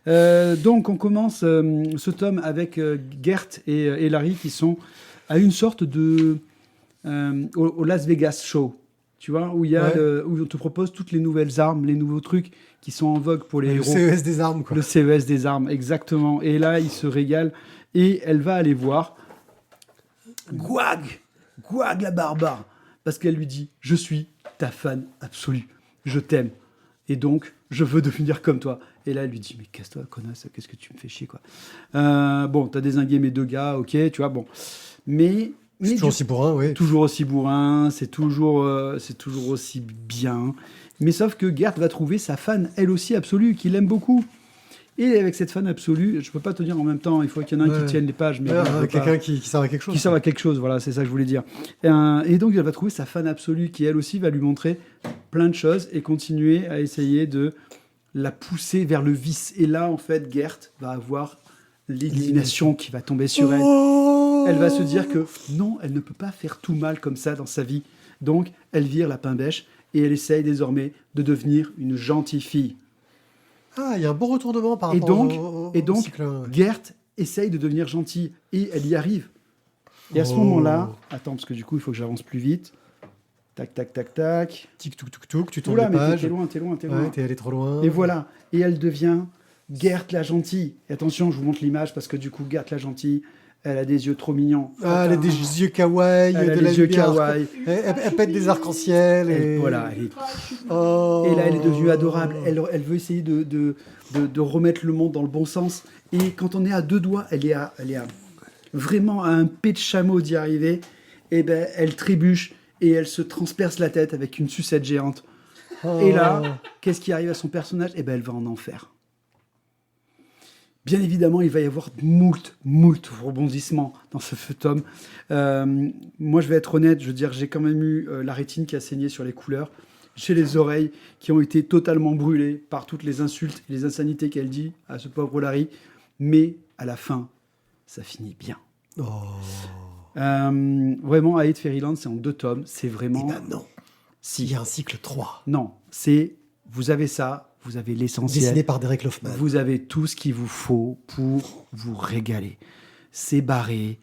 Donc on commence ce tome avec Gert et Larry qui sont à une sorte de au Las Vegas Show, tu vois, où il y a où on te propose toutes les nouvelles armes, les nouveaux trucs qui sont en vogue pour les Le héros. CES des armes, quoi. Le CES des armes, exactement. Et là, il se régale et elle va aller voir Gouag la barbare, parce qu'elle lui dit « Je suis ta fan absolue, je t'aime, et donc je veux devenir comme toi. » Et là, elle lui dit « Mais casse-toi, connasse, qu'est-ce que tu me fais chier, quoi. » Bon, t'as dézingué mes deux gars, ok, tu vois, bon. Mais C'est toujours aussi bourrin, oui. toujours aussi bourrin, c'est toujours aussi bien. Mais sauf que Gert va trouver sa fan, elle aussi, absolue, qu'il aime beaucoup. Et avec cette fan absolue, je peux pas te dire en même temps, il faut qu'il y en ait un qui tienne les pages. Mais bon, je peux quelqu'un pas. qui sert à quelque chose. Qui sert à quelque chose, voilà, c'est ça que je voulais dire. Et donc, elle va trouver sa fan absolue, qui elle aussi va lui montrer plein de choses et continuer à essayer de la pousser vers le vice. Et là, en fait, Gert va avoir l'élimination qui va tomber sur elle. Elle va se dire que non, elle ne peut pas faire tout mal comme ça dans sa vie. Donc, elle vire la pain-bêche et elle essaye désormais de devenir une gentille fille. Ah, il y a un bon retournement par Et rapport donc, au cycle. Ouais. Gert essaye de devenir gentille et elle y arrive. Et à ce Oh. moment-là, attends, parce que du coup, il faut que j'avance plus vite. Tac, tac, tac, tac. Tic, touc, touc, touc, tu tournes Oula, les mais pages. t'es loin. Ouais, t'es allé trop loin. Et voilà. Et elle devient Gert la gentille. Et attention, je vous montre l'image parce que du coup, Gert la gentille, elle a des yeux trop mignons. Ah, elle a des yeux kawaii, Elle a de la des yeux lumière. kawaii. Elle pète des arcs-en-ciel. Et... Voilà. Oh. Et là, elle est devenue adorable. Elle veut essayer de remettre le monde dans le bon sens. Et quand on est à 2 doigts, elle est vraiment à un pet de chameau d'y arriver. Et ben, elle trébuche et elle se transperce la tête avec une sucette géante. Oh. Et là, qu'est-ce qui arrive à son personnage? Et ben, elle va en enfer. Bien évidemment, il va y avoir moult rebondissements dans ce feu tome. Moi, je vais être honnête, je veux dire, j'ai quand même eu la rétine qui a saigné sur les couleurs. J'ai les oreilles qui ont été totalement brûlées par toutes les insultes et les insanités qu'elle dit à ce pauvre Larry. Mais à la fin, ça finit bien. Oh. Vraiment, Hate Fairyland, c'est en 2 tomes. C'est vraiment... Eh ben non. Si. Il y a un cycle 3. Non, c'est... Vous avez ça, vous avez l'essentiel. Dessiné par Derek Loffman. Vous avez tout ce qu'il vous faut pour vous régaler. C'est barré,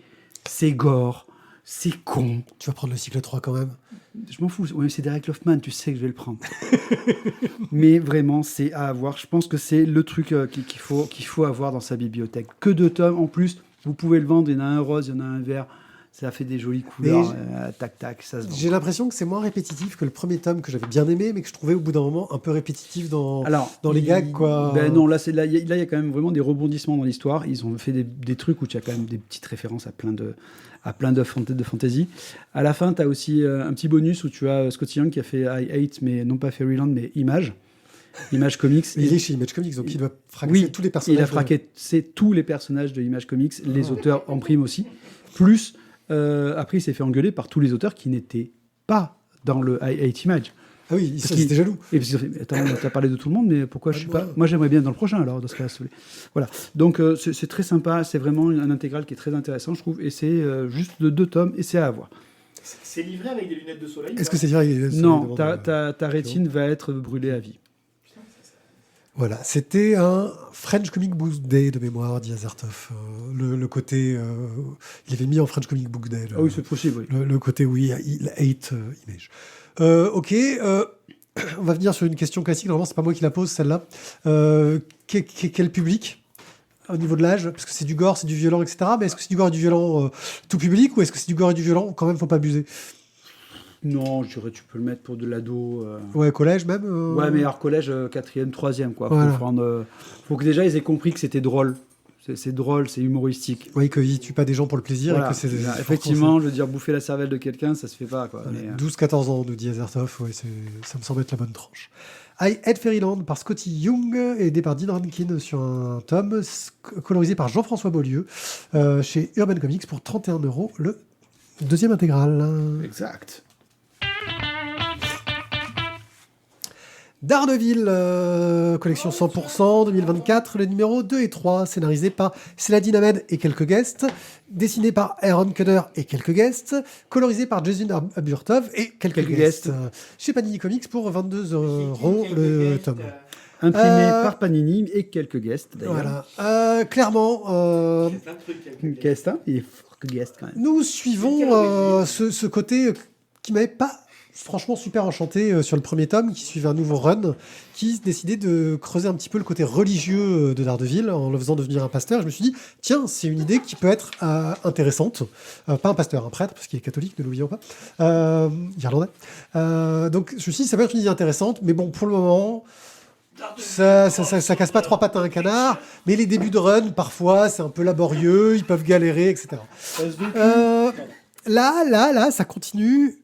c'est gore, c'est con. Tu vas prendre le cycle 3 quand même. Je m'en fous. Ouais, c'est Derek Loffman, tu sais que je vais le prendre. Mais vraiment, c'est à avoir. Je pense que c'est le truc qu'il faut avoir dans sa bibliothèque. Que 2 tomes. En plus, vous pouvez le vendre. Il y en a un rose, il y en a un vert. Ça fait des jolies couleurs. Tac, tac, ça se vend. J'ai l'impression que c'est moins répétitif que le premier tome que j'avais bien aimé, mais que je trouvais au bout d'un moment un peu répétitif dans les gags, quoi. Ben non, là, il y a quand même vraiment des rebondissements dans l'histoire. Ils ont fait des trucs où tu as quand même des petites références à plein de fantasy. À la fin, tu as aussi un petit bonus où tu as Scotty Young qui a fait I Hate, mais non pas Fairyland, mais Image Comics. Il est chez Image Comics, donc il doit fracasser tous les personnages. Il a fracassé tous les personnages de Image Comics, les auteurs en prime aussi. Plus, après, il s'est fait engueuler par tous les auteurs qui n'étaient pas dans le I Hate Image. Ah oui, c'était jaloux. Et puis, attends, t'as parlé de tout le monde, mais pourquoi je suis pas... Moi, j'aimerais bien dans le prochain, alors, dans ce cas-là. Voilà. Donc, c'est très sympa. C'est vraiment un intégral qui est très intéressant, je trouve. Et c'est juste de 2 tomes, et c'est à avoir. C'est livré avec des lunettes de soleil? Est-ce que c'est vrai? Non, ta rétine va être brûlée à vie. Voilà, c'était un French Comic Book Day de mémoire d'Azartov. Le côté... il avait mis en French Comic Book Day. Ah oui, c'est possible, oui. Le côté, oui, il hate Image. Ok, on va venir sur une question classique. Normalement, c'est pas moi qui la pose, celle-là. Quel public au niveau de l'âge? Parce que c'est du gore, c'est du violent, etc. Mais est-ce que c'est du gore et du violent tout public, ou est-ce que c'est du gore et du violent? Quand même, faut pas abuser. Non, je dirais tu peux le mettre pour de l'ado. Ouais, collège même. Ouais, mais alors collège, 4e, 3e, quoi. Voilà. Faut que déjà ils aient compris que c'était drôle. C'est drôle, c'est humoristique. Oui, qu'ils tuent pas des gens pour le plaisir. Voilà. Et que c'est effectivement, je veux dire, bouffer la cervelle de quelqu'un, ça se fait pas, quoi. Voilà. Mais, 12-14 ans, nous dit Azartov. Ouais, ça me semble être la bonne tranche. I Hate Fairyland par Scotty Young, aidé par Dean Rankin sur un tome, colorisé par Jean-François Beaulieu, chez Urban Comics pour 31 €, le 2e intégral. Exact. Daredevil, collection 100%, 2024, les numéros 2 et 3, scénarisés par Seladine Ahmed et quelques guests, dessiné par Aaron Kuder et quelques guests, colorisé par Jason Aburtov et quelques guests. Chez Panini Comics pour 22 € le tome. Imprimé par Panini et quelques guests, d'ailleurs. Voilà. Clairement, Il y a plein de trucs, quelques Guest, hein, il est fort que guest, quand même. nous suivons ce côté qui m'avait pas franchement super enchanté sur le premier tome, qui suivait un nouveau run, qui décidait de creuser un petit peu le côté religieux de Daredevil en le faisant devenir un pasteur. Je me suis dit, tiens, c'est une idée qui peut être intéressante. Pas un pasteur, un prêtre, parce qu'il est catholique, ne l'oublions pas. Irlandais. Donc je me suis dit, ça peut être une idée intéressante, mais bon, pour le moment... Ça casse pas 3 pattes à un canard, mais les débuts de run, parfois, c'est un peu laborieux, ils peuvent galérer, etc. Là, ça continue.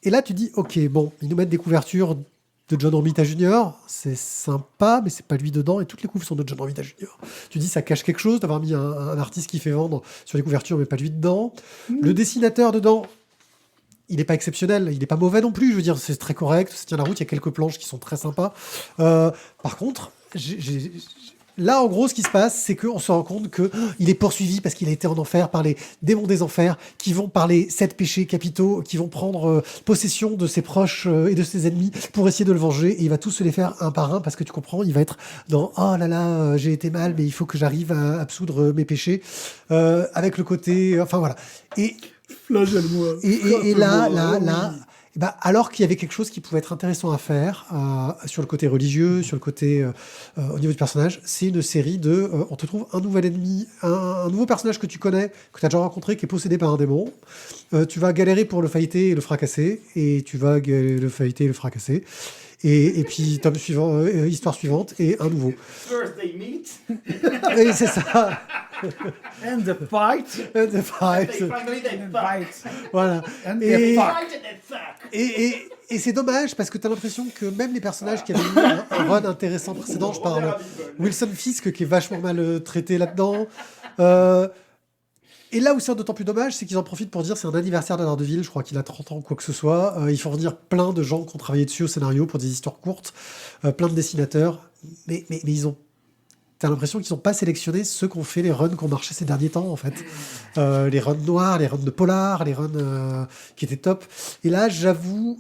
Et là, tu dis, ok, bon, ils nous mettent des couvertures de John Romita Jr., c'est sympa, mais c'est pas lui dedans, et toutes les couves sont de John Romita Jr. Tu dis, ça cache quelque chose d'avoir mis un artiste qui fait vendre sur les couvertures, mais pas lui dedans. Le dessinateur dedans, il n'est pas exceptionnel, il n'est pas mauvais non plus, je veux dire, c'est très correct, ça tient la route, il y a quelques planches qui sont très sympas. Par contre, là, en gros, ce qui se passe, c'est qu'on se rend compte qu'il est poursuivi parce qu'il a été en enfer par les démons des enfers, qui vont par les 7 péchés capitaux, qui vont prendre possession de ses proches et de ses ennemis pour essayer de le venger, et il va tous se les faire un par un, parce que tu comprends, il va être dans « Oh là là, j'ai été mal, mais il faut que j'arrive à absoudre mes péchés », avec le côté... Enfin, voilà. Flagelle-moi. Et là, bah, alors qu'il y avait quelque chose qui pouvait être intéressant à faire sur le côté religieux, sur le côté au niveau du personnage, c'est une série de... on te trouve un nouvel ennemi, un nouveau personnage que tu connais, que tu as déjà rencontré, qui est possédé par un démon. Tu vas galérer pour le fighter et le fracasser, et tu vas le fighter et le fracasser. Et puis, tome suivant, histoire suivante, et un nouveau. First they meet, Et c'est ça. And the fight. The fight. finally they fight. Voilà. And Et- the fight. Fight and they fuck. Et c'est dommage parce que tu as l'impression que même les personnages qui avaient eu un run intéressant précédent, je parle Wilson Fisk qui est vachement mal traité là-dedans. Et là où c'est d'autant plus dommage, c'est qu'ils en profitent pour dire c'est un anniversaire de Daredevil, je crois qu'il a 30 ans ou quoi que ce soit. Ils font venir plein de gens qui ont travaillé dessus au scénario pour des histoires courtes, plein de dessinateurs. Mais ils ont. T'as l'impression qu'ils n'ont pas sélectionné ceux qui ont fait les runs qui ont marché ces derniers temps, en fait. Les runs noirs, les runs de polar, les runs qui étaient top. Et là, j'avoue,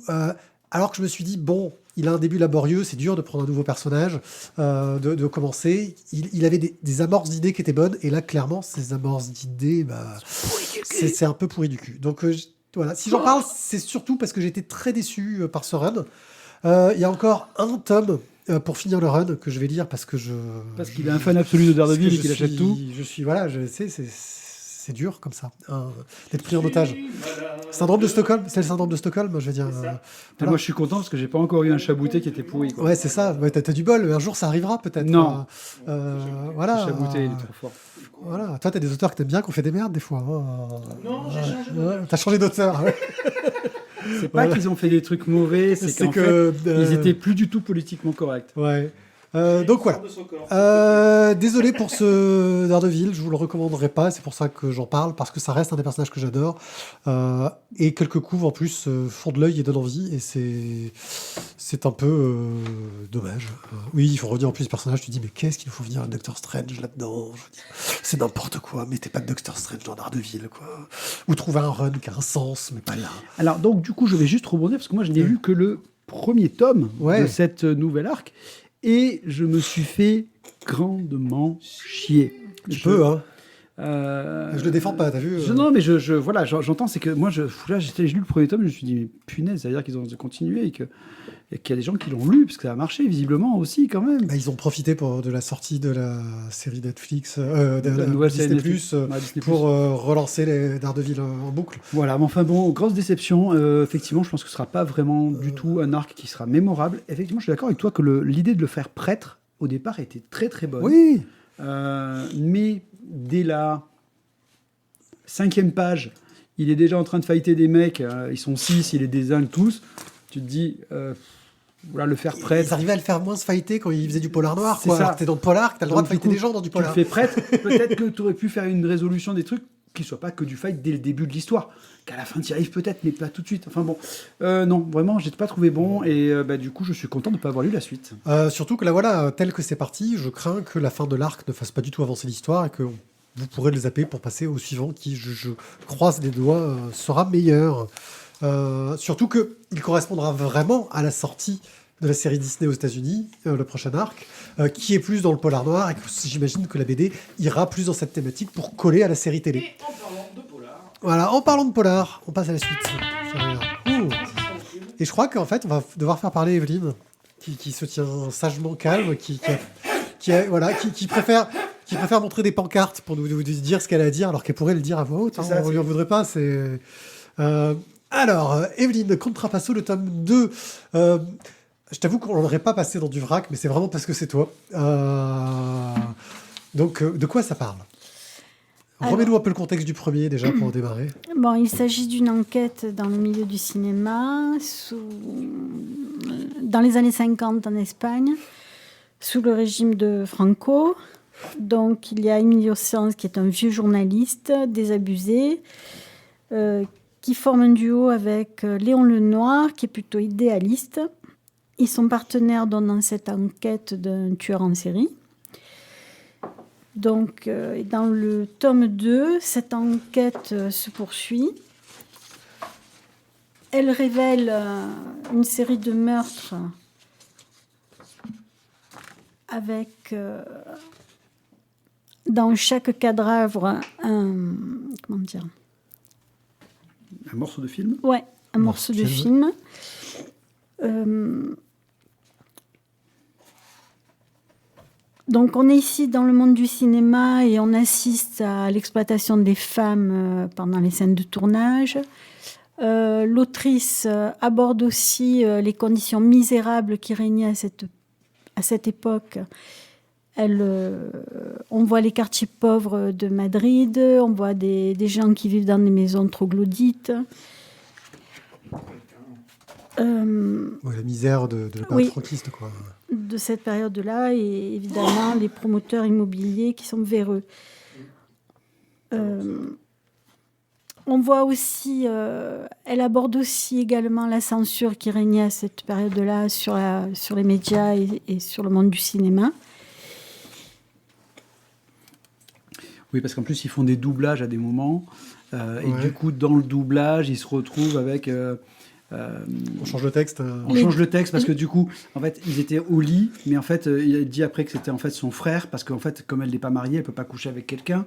alors que je me suis dit, bon, il a un début laborieux, c'est dur de prendre un nouveau personnage, de commencer. Il avait des amorces d'idées qui étaient bonnes. Et là, clairement, ces amorces d'idées, c'est un peu pourri du cul. Donc, voilà. Si j'en parle, c'est surtout parce que j'ai été très déçu par ce run. Il y a encore un tome pour finir le run que je vais lire parce que Parce qu'il est un fan absolu de Daredevil parce et que qu'il achète tout. Je suis voilà, je sais, c'est dur comme ça, d'être pris en otage. Syndrome de Stockholm, c'est le syndrome de Stockholm, je veux dire. Et voilà. moi, je suis content parce que j'ai pas encore eu un chabouté qui était pourri. Quoi. Ouais, c'est ça. Ouais, t'as du bol. Un jour, ça arrivera peut-être. Non. Voilà. Le chabouté, il est trop fort. Voilà. Toi, t'as des auteurs que t'aimes bien, qui ont fait des merdes des fois. Non, j'ai changé Ouais, t'as changé d'auteur. Ouais. C'est pas Voilà. qu'ils ont fait des trucs mauvais, c'est qu'en que fait, ils étaient plus du tout politiquement corrects. Ouais. Donc voilà. Désolé pour ce Daredevil, je vous le recommanderai pas, c'est pour ça que j'en parle, parce que ça reste un des personnages que j'adore. Et quelques coups en plus font de l'œil et donnent envie, et c'est un peu dommage. Oui, il faut revenir en plus du personnage, tu te dis, mais qu'est-ce qu'il nous faut venir un Doctor Strange là-dedans? Je veux dire, c'est n'importe quoi, mettez pas de Doctor Strange dans Daredevil, quoi. Ou trouver un run qui a un sens, mais pas là. Alors, donc, du coup, je vais juste rebondir parce que moi, je n'ai vu que le premier tome Ouais. de cette nouvelle arc et je me suis fait grandement chier. Tu peux, hein. Je Je le défends pas, t'as vu Non, mais voilà, j'entends, c'est que moi, j'ai lu le premier tome, je me suis dit, mais punaise, ça veut dire qu'ils ont continué et qu'il y a des gens qui l'ont lu, parce que ça a marché, visiblement, aussi, quand même. Bah, ils ont profité de la sortie de la série Netflix, La nouvelle série Disney+, Netflix. Ouais, Disney+. pour relancer les Daredevil en boucle. Voilà, mais enfin bon, grosse déception. Effectivement, je pense que ce sera pas vraiment du tout un arc qui sera mémorable. Effectivement, je suis d'accord avec toi que l'idée de le faire prêtre, au départ, était très très bonne. Oui. Mais dès la 5e page, il est déjà en train de fighter des mecs, ils sont 6, il les désingue tous. Tu te dis, voilà, le faire Ils prêtre. arrivaient à le faire moins se fighter quand ils faisaient du polar noir. C'est Quoi. ça. Alors que t'es dans le polar, que t'as le droit de Donc, du fighter coup, des gens dans du Tu le polar. fais prêtre, peut-être que tu aurais pu faire une résolution des trucs qui ne soit pas que du fight dès le début de l'histoire. Qu'à la fin, tu y arrives peut-être, mais pas tout de suite. Enfin bon, non, vraiment, je n'ai pas trouvé bon. Et du coup, je suis content de ne pas avoir lu la suite. Surtout que là, voilà, tel que c'est parti, je crains que la fin de l'arc ne fasse pas du tout avancer l'histoire et que vous pourrez le zapper pour passer au suivant qui, je croise les doigts, sera meilleur. Surtout qu'il correspondra vraiment à la sortie de la série Disney aux États-Unis, le prochain arc, qui est plus dans le polar noir et que j'imagine que la BD ira plus dans cette thématique pour coller à la série télé. Et en parlant de polar, Voilà, en parlant de polar, on passe à la suite. Ça va bien. Ouh. Et je crois qu'en fait, on va devoir faire parler Evelyne, qui se tient sagement calme, qui préfère montrer des pancartes pour nous dire ce qu'elle a à dire, alors qu'elle pourrait le dire à voix haute. Hein, on ne lui en voudrait pas. Alors, Evelyne, Contrapasso, le tome 2. Je t'avoue qu'on n'aurait pas passé dans du vrac, mais c'est vraiment parce que c'est toi. Donc, de quoi ça parle? Remets-nous un peu le contexte du premier, déjà, pour démarrer. Bon, il s'agit d'une enquête dans le milieu du cinéma, dans les années 50 en Espagne, sous le régime de Franco. Donc, il y a Emilio Sanz, qui est un vieux journaliste désabusé, qui forme un duo avec Léon Lenoir, qui est plutôt idéaliste. Ils sont partenaires dans cette enquête d'un tueur en série. Donc, dans le tome 2, cette enquête se poursuit. Elle révèle une série de meurtres avec, dans chaque cadavre, un morceau de film. Ouais, un morceau de film. Donc on est ici dans le monde du cinéma et on assiste à l'exploitation des femmes pendant les scènes de tournage. L'autrice aborde aussi les conditions misérables qui régnaient à cette époque. On voit les quartiers pauvres de Madrid, on voit des gens qui vivent dans des maisons troglodytes. La misère de la période franquiste, quoi. De cette période-là, et évidemment les promoteurs immobiliers qui sont véreux. On voit aussi, elle aborde aussi également la censure qui régnait à cette période-là sur les médias et sur le monde du cinéma. Oui, parce qu'en plus, ils font des doublages à des moments. Et du coup, dans le doublage, ils se retrouvent avec... on change le texte. On change le texte parce que du coup, en fait, ils étaient au lit, mais en fait, il dit après que c'était en fait son frère parce qu'en fait, comme elle n'est pas mariée, elle peut pas coucher avec quelqu'un.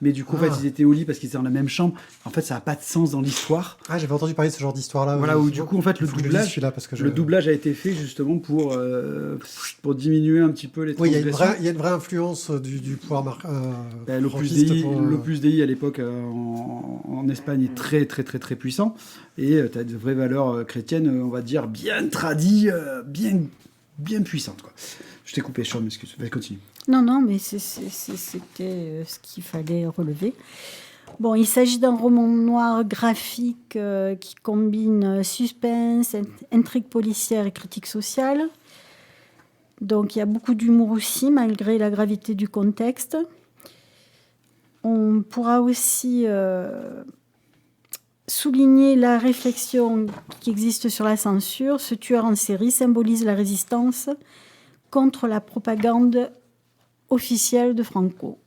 Mais du coup, en fait, ils étaient au lit parce qu'ils étaient dans la même chambre. En fait, ça n'a pas de sens dans l'histoire. Ah, j'avais entendu parler de ce genre d'histoire-là. Voilà, où du coup, en fait, le doublage a été fait justement pour diminuer un petit peu les transgressions. Il y a une vraie influence du pouvoir L'Opus Dei à l'époque en Espagne est très, très, très, très puissant. Et tu as de vraies valeurs chrétiennes, on va dire, bien tradies, bien puissantes, quoi. Je t'ai coupé, Sean, m'excuse. Vas-y, continue. Non, mais c'était ce qu'il fallait relever. Bon, il s'agit d'un roman noir graphique qui combine suspense, intrigue policière et critique sociale. Donc, il y a beaucoup d'humour aussi, malgré la gravité du contexte. On pourra aussi souligner la réflexion qui existe sur la censure. Ce tueur en série symbolise la résistance contre la propagande officielle de Franco.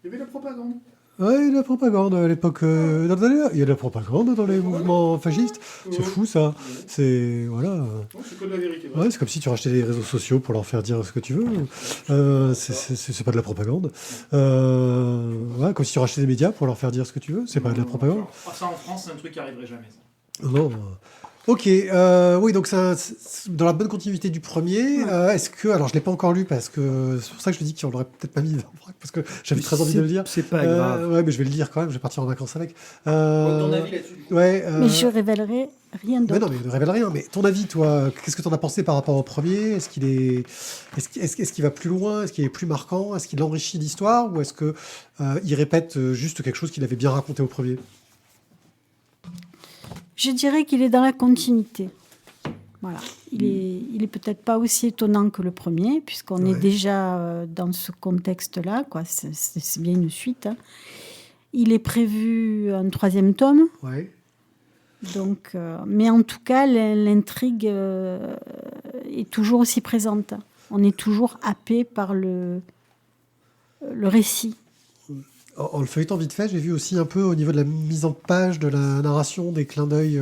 Il y avait la propagande. Oui, il y a de la propagande à l'époque. Il y a de la propagande dans les mouvements fascistes. C'est fou, ça. C'est... Voilà. C'est que de la vérité. Ouais, c'est comme si tu rachetais les réseaux sociaux pour leur faire dire ce que tu veux. C'est pas de la propagande. Comme si tu rachetais des médias pour leur faire dire ce que tu veux. C'est pas de la propagande. Ça, en France, c'est un truc qui arriverait jamais, ça. Non. Ok, oui, donc c'est dans la bonne continuité du premier. Est-ce que, alors je l'ai pas encore lu parce que c'est pour ça que je me dis qu'on l'aurait peut-être pas mis en vrac parce que j'avais très envie de le lire. C'est pas grave. Ouais, mais je vais le lire quand même. Je vais partir en vacances avec. Ton avis là-dessus? Mais je révélerai rien d'autre. Mais non, mais ne révèle rien. Mais ton avis, toi, qu'est-ce que tu en as pensé par rapport au premier? Est-ce qu'il va plus loin? Est-ce qu'il est plus marquant? Est-ce qu'il enrichit l'histoire ou est-ce que il répète juste quelque chose qu'il avait bien raconté au premier? Je dirais qu'il est dans la continuité. Voilà. Il est peut-être pas aussi étonnant que le premier, puisqu'on est déjà dans ce contexte-là, quoi. C'est bien une suite. Hein. Il est prévu un 3e tome. Ouais. Donc, mais en tout cas, l'intrigue est toujours aussi présente. On est toujours happé par le récit. En le feuilletant vite fait, j'ai vu aussi un peu au niveau de la mise en page de la narration, des clins d'œil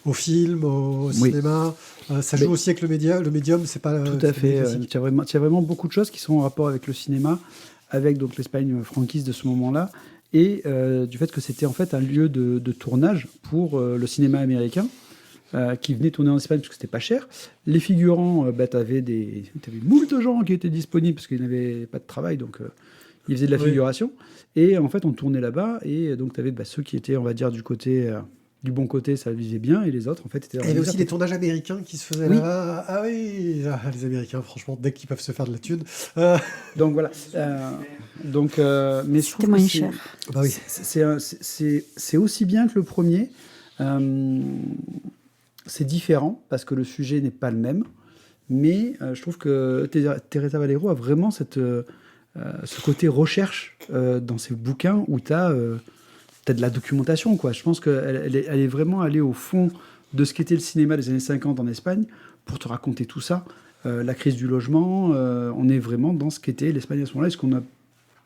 au film, au cinéma. Ça joue aussi avec le médium, c'est pas... Tout à fait. Il y a vraiment beaucoup de choses qui sont en rapport avec le cinéma, avec donc l'Espagne franquiste de ce moment-là, et du fait que c'était en fait un lieu de tournage pour le cinéma américain, qui venait tourner en Espagne parce que c'était pas cher. Les figurants, t'avais moult de gens qui étaient disponibles parce qu'ils n'avaient pas de travail, donc... Ils faisaient de la figuration. Et en fait, on tournait là-bas. Et donc, tu avais ceux qui étaient, on va dire, du bon côté, ça vivait bien. Et les autres, en fait, étaient... Il y avait aussi des tournages américains qui se faisaient là-bas. Ah oui, les Américains, franchement, dès qu'ils peuvent se faire de la thune. Donc, voilà. Mais c'était moins cher. Bah oui. C'est aussi bien que le premier. C'est différent, parce que le sujet n'est pas le même. Mais je trouve que Teresa Valero a vraiment ce côté recherche dans ses bouquins où tu as de la documentation, quoi. Je pense qu'elle est vraiment allée au fond de ce qu'était le cinéma des années 50 en Espagne pour te raconter tout ça. La crise du logement, on est vraiment dans ce qu'était l'Espagne à ce moment-là, ce qu'on n'a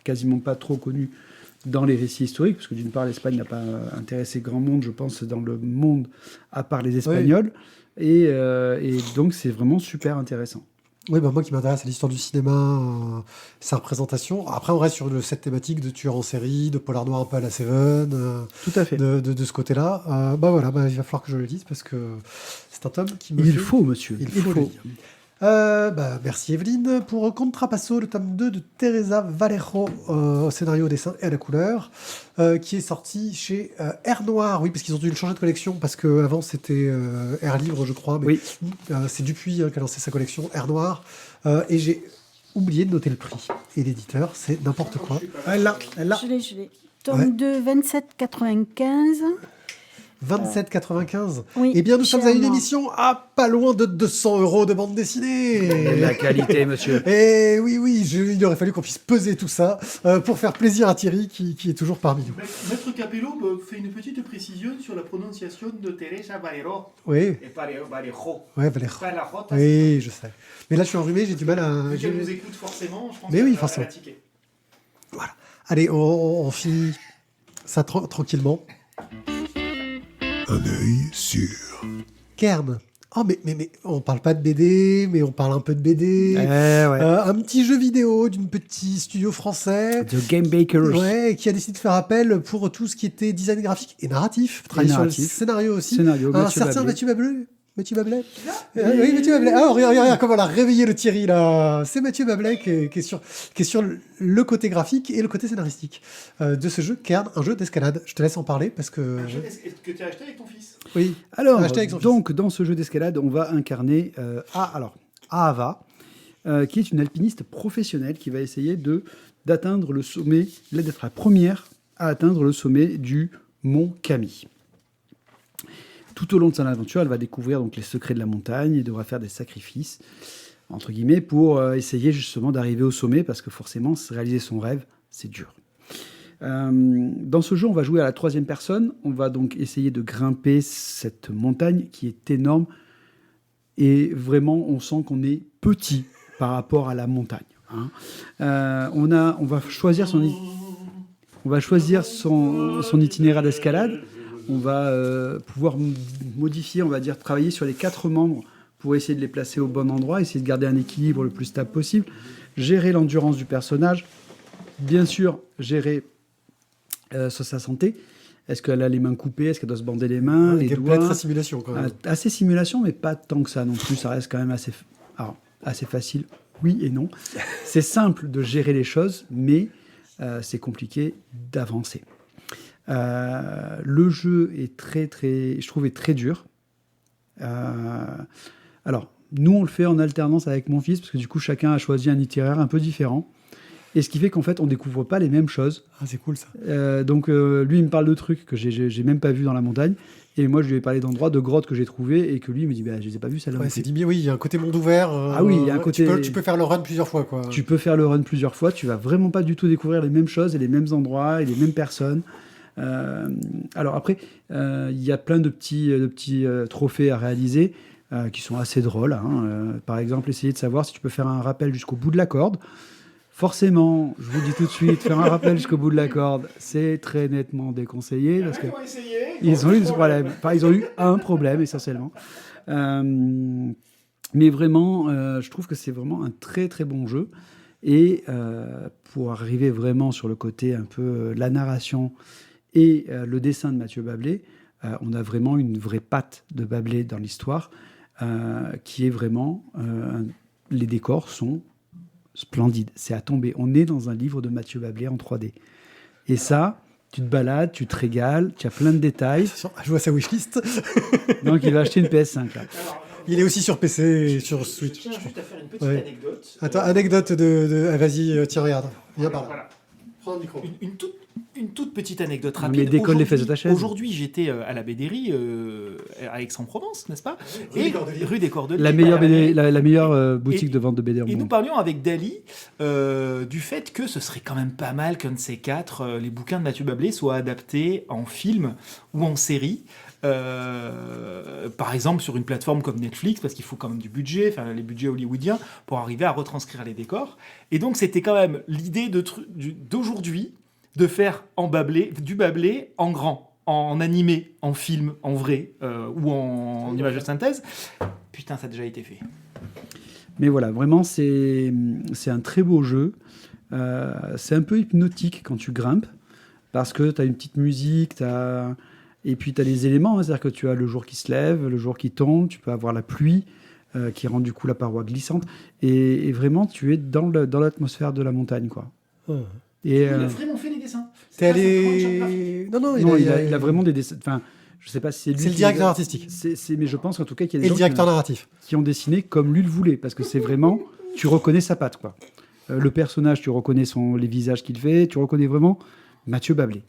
quasiment pas trop connu dans les récits historiques, parce que d'une part, l'Espagne n'a pas intéressé grand monde, je pense, dans le monde, à part les Espagnols. Oui. Et donc, c'est vraiment super intéressant. Oui, moi qui m'intéresse, c'est l'histoire du cinéma, sa représentation. Après, on reste sur cette thématique de tueur en série, de polar noir un peu à la Seven. Tout à fait. De ce côté-là. Il va falloir que je le lise parce que c'est un tome qui me Il faut, monsieur. Il faut le lire. Merci Evelyne. Pour Contrapasso, le tome 2 de Teresa Valero, au scénario, au dessin et à la couleur, qui est sorti chez Air Noir. Oui, parce qu'ils ont dû le changer de collection, parce qu'avant c'était Air Livre, je crois. Mais Oui. c'est Dupuis qui a lancé sa collection Air Noir. Et j'ai oublié de noter le prix. Et l'éditeur, c'est n'importe quoi. Elle l'a. Je l'ai. Tome Ouais. 2, 27,95. 27,95. Oui, Eh bien, nous sommes chez à une Air Noir. émission à pas loin de 200 € de bande Et dessinée. la qualité, monsieur. Et oui, il aurait fallu qu'on puisse peser tout ça pour faire plaisir à Thierry qui est toujours parmi nous. Maître Capello fait une petite précision sur la prononciation de Teresa Valero. Oui, Et pas Valero. ouais, Valère. Pas la rote. Oui, je sais. Mais là, je suis enrhumé, j'ai du mal à. Vu qu'elle nous écoute forcément, je pense Mais qu'elle oui, va forcément. tiquer. Allez, on finit ça tranquillement. Un œil sur Kern. Oh, mais on parle pas de BD, mais on parle un peu de BD. Ouais. Un petit jeu vidéo d'un petit studio français. The Game Bakers. Ouais, qui a décidé de faire appel pour tout ce qui était design graphique et narratif. Travailler sur le narratif. scénario aussi. Scénario, Un Mathieu certain Bablé. Mathieu Bablé. Mathieu Bablet Oui, Mathieu Bablet. Ah, regarde comment on a réveillé le Thierry là. C'est Mathieu Bablet qui est sur le côté graphique et le côté scénaristique de ce jeu, Kern, un jeu d'escalade. Je te laisse en parler parce que. Un jeu que tu as acheté avec ton fils. Oui. Alors, Acheté avec son donc, dans ce jeu d'escalade, on va incarner Ahava, qui est une alpiniste professionnelle qui va essayer d'atteindre le sommet, d'être la première à atteindre le sommet du mont Kami. Tout au long de son aventure, elle va découvrir donc les secrets de la montagne et devra faire des sacrifices, entre guillemets, pour essayer justement d'arriver au sommet, parce que forcément, réaliser son rêve, c'est dur. Dans ce jeu, on va jouer à la troisième personne. On va donc essayer de grimper cette montagne qui est énorme. Et vraiment, on sent qu'on est petit par rapport à la montagne. Hein. On va choisir son itinéraire d'escalade. On va pouvoir modifier, on va dire, travailler sur les 4 membres pour essayer de les placer au bon endroit, essayer de garder un équilibre le plus stable possible, gérer l'endurance du personnage, bien sûr, gérer sur sa santé. Est-ce qu'elle a les mains coupées? Est-ce qu'elle doit se bander les mains, les gameplay doigts? très simulation quand même. Assez simulation, mais pas tant que ça non plus. Ça reste quand même assez facile, oui et non. C'est simple de gérer les choses, mais c'est compliqué d'avancer. Le jeu est je trouve, est très dur. Alors, nous, on le fait en alternance avec mon fils, parce que du coup, chacun a choisi un itinéraire un peu différent. Et ce qui fait qu'en fait, on ne découvre pas les mêmes choses. Ah, c'est cool ça. Donc, lui, il me parle de trucs que j'ai même pas vus dans la montagne. Et moi, je lui ai parlé d'endroits, de grottes que j'ai trouvées, et que lui, il me dit, je les ai pas vus, celle-là. Ouais, c'est dit, oui, il y a un côté monde ouvert. Ah oui, il y a un côté- Tu peux faire le run plusieurs fois, quoi. Tu peux faire le run plusieurs fois, tu vas vraiment pas du tout découvrir les mêmes choses et les mêmes endroits et les mêmes personnes. Alors après, il y a plein de petits trophées à réaliser qui sont assez drôles. Hein. Par exemple, essayer de savoir si tu peux faire un rappel jusqu'au bout de la corde. Forcément, je vous le dis tout de suite, faire un rappel jusqu'au bout de la corde, c'est très nettement déconseillé parce que Ils ont essayé. ils ont eu des problèmes. Enfin, ils ont eu un problème essentiellement. Mais vraiment, je trouve que c'est vraiment un très très bon jeu. Et pour arriver vraiment sur le côté un peu la narration et le dessin de Mathieu Bablé, on a vraiment une vraie patte de Bablé dans l'histoire, qui est vraiment... les décors sont splendides. C'est à tomber. On est dans un livre de Mathieu Bablé en 3D. Et ça, tu te balades, tu te régales, tu as plein de détails. Je vois sa wishlist. Donc, il va acheter une PS5. Là. Alors, Il est aussi sur PC et sur je Switch. tiens juste à faire une petite Ouais. anecdote. Attends, anecdote ah, vas-y, tiens, regarde. Viens par là. Voilà. Prends le micro. Une toute petite anecdote Non, rapide. mais décolle les Aujourd'hui- fesses de ta chaise. Aujourd'hui, j'étais à la BDRI à Aix-en-Provence, n'est-ce pas? Rue des Cordeliers. Rue des Cordeliers. La meilleure, Voilà. la meilleure boutique Et- de vente de BD au Et nous monde. parlions avec Dali du fait que ce serait quand même pas mal qu'un de ces 4, les bouquins de Mathieu Bablé, soient adaptés en film ou en série. Par exemple sur une plateforme comme Netflix, parce qu'il faut quand même du budget, enfin les budgets hollywoodiens, pour arriver à retranscrire les décors. Et donc c'était quand même l'idée d'aujourd'hui de faire du Bablé en grand, en animé, en film, en vrai, ou en image de synthèse. Putain, ça a déjà été fait. Mais voilà, vraiment, c'est un très beau jeu. C'est un peu hypnotique quand tu grimpes, parce que tu as une petite musique, et puis tu as les éléments, hein, c'est-à-dire que tu as le jour qui se lève, le jour qui tombe, tu peux avoir la pluie, qui rend du coup la paroi glissante. Et vraiment, tu es dans l'atmosphère de la montagne, quoi. Ouais. Et, Il a vraiment fait les dessins. T'es allé. Non, non, il a vraiment des dessins. Enfin, je sais pas si c'est lui. C'est le directeur artistique. Mais je pense en tout cas qu'il y a des Et le gens directeur narratif. qui ont dessiné comme lui le voulait, parce que c'est vraiment, tu reconnais sa patte, quoi. Le personnage, tu reconnais les visages qu'il fait, tu reconnais vraiment Mathieu Bablé.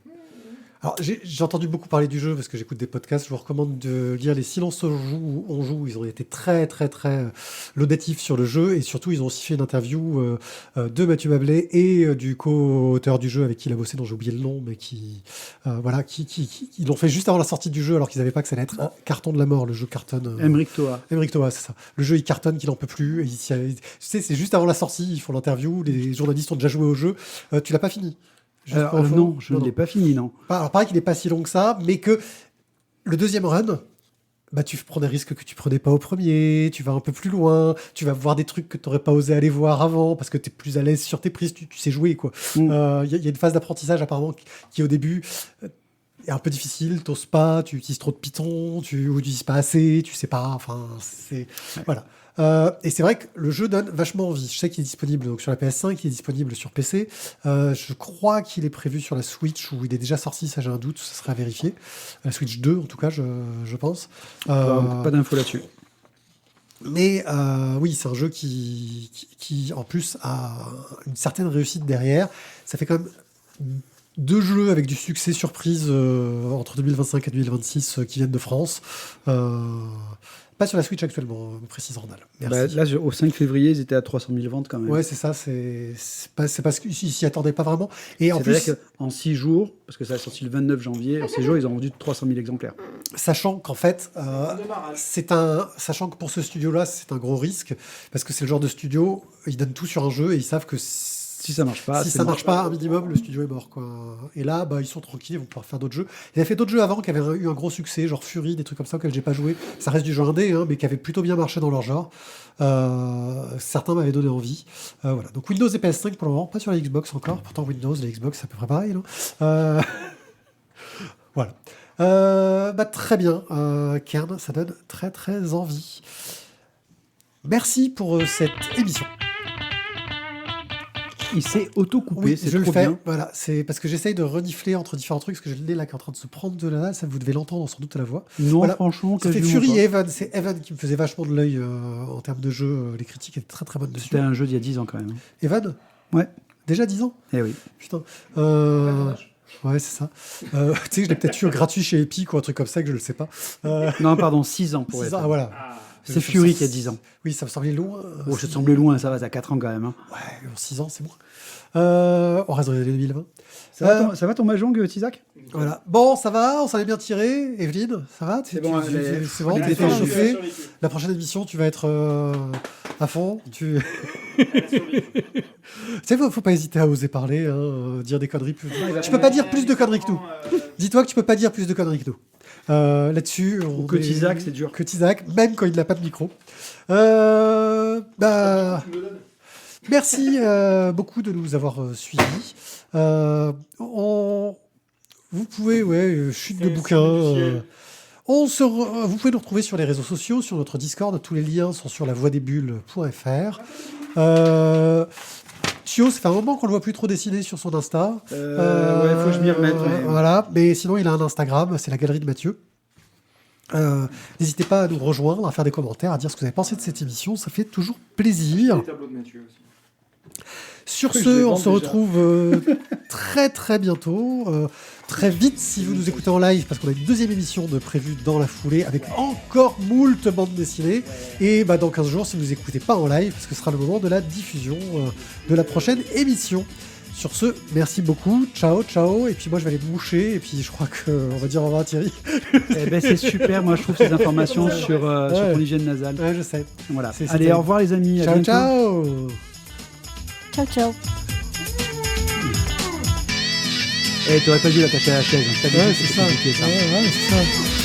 Alors, j'ai entendu beaucoup parler du jeu parce que j'écoute des podcasts. Je vous recommande de lire Les Silences on joue. Ils ont été très, très, très laudatifs sur le jeu. Et surtout, ils ont aussi fait une interview de Mathieu Bablé et du co-auteur du jeu avec qui il a bossé, dont j'ai oublié le nom, mais qui ils l'ont fait juste avant la sortie du jeu alors qu'ils n'avaient pas que ça allait être un carton de la mort. Le jeu cartonne. Emmerich Toa. Emmerich Toa, c'est ça. Le jeu, il cartonne, qu'il n'en peut plus. Et tu sais, c'est juste avant la sortie, ils font l'interview. Les journalistes ont déjà joué au jeu. Tu l'as pas fini? Non, je ne l'ai pas fini, non. Alors, pareil qu'il n'est pas si long que ça, mais que le deuxième run, bah, tu prends des risques que tu prenais pas au premier, tu vas un peu plus loin, tu vas voir des trucs que tu n'aurais pas osé aller voir avant, parce que tu es plus à l'aise sur tes prises, tu sais jouer, quoi. Y a une phase d'apprentissage, apparemment, qui au début est un peu difficile, t'oses pas, tu utilises trop de Python, ou tu utilises pas assez, tu sais pas, enfin, c'est... Ouais. Voilà. Et c'est vrai que le jeu donne vachement envie. Je sais qu'il est disponible donc, sur la PS5, il est disponible sur PC. Je crois qu'il est prévu sur la Switch, où il est déjà sorti, ça j'ai un doute, ça serait à vérifier. La Switch 2, en tout cas, je pense. Pas d'infos là-dessus. Mais oui, c'est un jeu qui, en plus, a une certaine réussite derrière. Ça fait quand même 2 jeux avec du succès surprise entre 2025 et 2026 qui viennent de France. Pas sur la Switch actuellement, précise Randall. Merci. Là, au 5 février, ils étaient à 300 000 ventes quand même. Ouais, c'est ça. C'est parce qu'ils s'y attendaient pas vraiment. Et en C'est-à-dire plus, qu'en 6 jours, parce que ça a sorti le 29 janvier, en 6 jours, ils ont vendu 300 000 exemplaires. sachant qu'en fait, sachant que pour ce studio-là, c'est un gros risque, parce que c'est le genre de studio, ils donnent tout sur un jeu et ils savent que si ça marche pas, un minimum, le studio est mort, quoi. Et là, bah, ils sont tranquilles, ils vont pouvoir faire d'autres jeux. Il a fait d'autres jeux avant qui avaient eu un gros succès, genre Fury, des trucs comme ça auxquels j'ai pas joué. Ça reste du jeu indé, hein, mais qui avait plutôt bien marché dans leur genre. Certains m'avaient donné envie. Voilà. Donc Windows et PS5 pour le moment, pas sur la Xbox encore. Pourtant Windows, la Xbox, c'est à peu près pareil, non voilà. Bah, très bien, Kern, ça donne très très envie. Merci pour cette émission. Il s'est auto-coupé, Oui, c'est je le trop fais. bien. Voilà, c'est parce que j'essaye de renifler entre différents trucs, parce que j'ai le nez là qui est en train de se prendre de la ça vous devez l'entendre sans doute à la voix. Non, Voilà. franchement, C'était quasiment Fury pas. et Evan, c'est Evan qui me faisait vachement de l'œil en termes de jeu, les critiques étaient très très bonnes dessus. C'était un jeu d'il y a 10 ans quand même. Evan Ouais. Déjà 10 ans Eh oui. Putain. Ouais, c'est ça. Tu sais, je l'ai peut-être eu gratuit chez Epic ou un truc comme ça que je le sais pas. Non, pardon, 6 ans pour 6 être. ans, voilà. C'est Fury qui a 10 ans. Oui, ça me semblait loin. Oh, ça te semblait loin, ça va, t'as 4 ans quand même. Hein. Ouais, 6 ans, c'est moins. On reste dans les années 2020. Ça va ton mahjong, Tizak? Voilà. Bon, ça va, on s'en est bien tiré. Evelyne, ça va? C'est bon, c'est bon, on est t'es fait détendu. chauffer. La prochaine émission, tu vas être à fond. Tu sais, faut pas hésiter à oser parler, hein, dire des conneries. Tu peux pas dire plus de conneries que nous. Dis-toi que tu peux pas dire plus de conneries que nous. Là-dessus, Ou que Tizak, c'est dur. Que Tizak, même quand il n'a pas de micro. Bah. Merci beaucoup de nous avoir suivis. Vous pouvez, chute de bouquin. Vous pouvez nous retrouver sur les réseaux sociaux, sur notre Discord. Tous les liens sont sur lavoidesbulles.fr. Thio, ça fait un moment qu'on le voit plus trop dessiner sur son Insta. Ouais, faut que je m'y remette. Ouais. Voilà, mais sinon il a un Instagram, c'est la galerie de Mathieu. N'hésitez pas à nous rejoindre, à faire des commentaires, à dire ce que vous avez pensé de cette émission, ça fait toujours plaisir. Les tableaux de Mathieu aussi. Sur Je ce, les on vends se déjà. retrouve très très bientôt, très vite si vous nous écoutez en live, parce qu'on a une deuxième émission de prévue dans la foulée avec encore moult bandes dessinées. Et bah, dans 15 jours, si vous nous écoutez pas en live, parce que ce sera le moment de la diffusion de la prochaine émission. Sur ce, merci beaucoup, ciao, ciao, et puis moi je vais aller me moucher, et puis je crois qu'on va dire au revoir à Thierry. Eh ben, c'est super, moi je trouve ces informations sur ton hygiène nasale. Ouais, je sais. Voilà. C'est- Allez, c'était- au revoir les amis. À Ciao, bientôt. ciao. Ciao, ciao. Eh, t'aurais pas dû l'attacher à la chaise. Hein. Ouais, c'est ça. compliqué, ça. Ouais, c'est ça.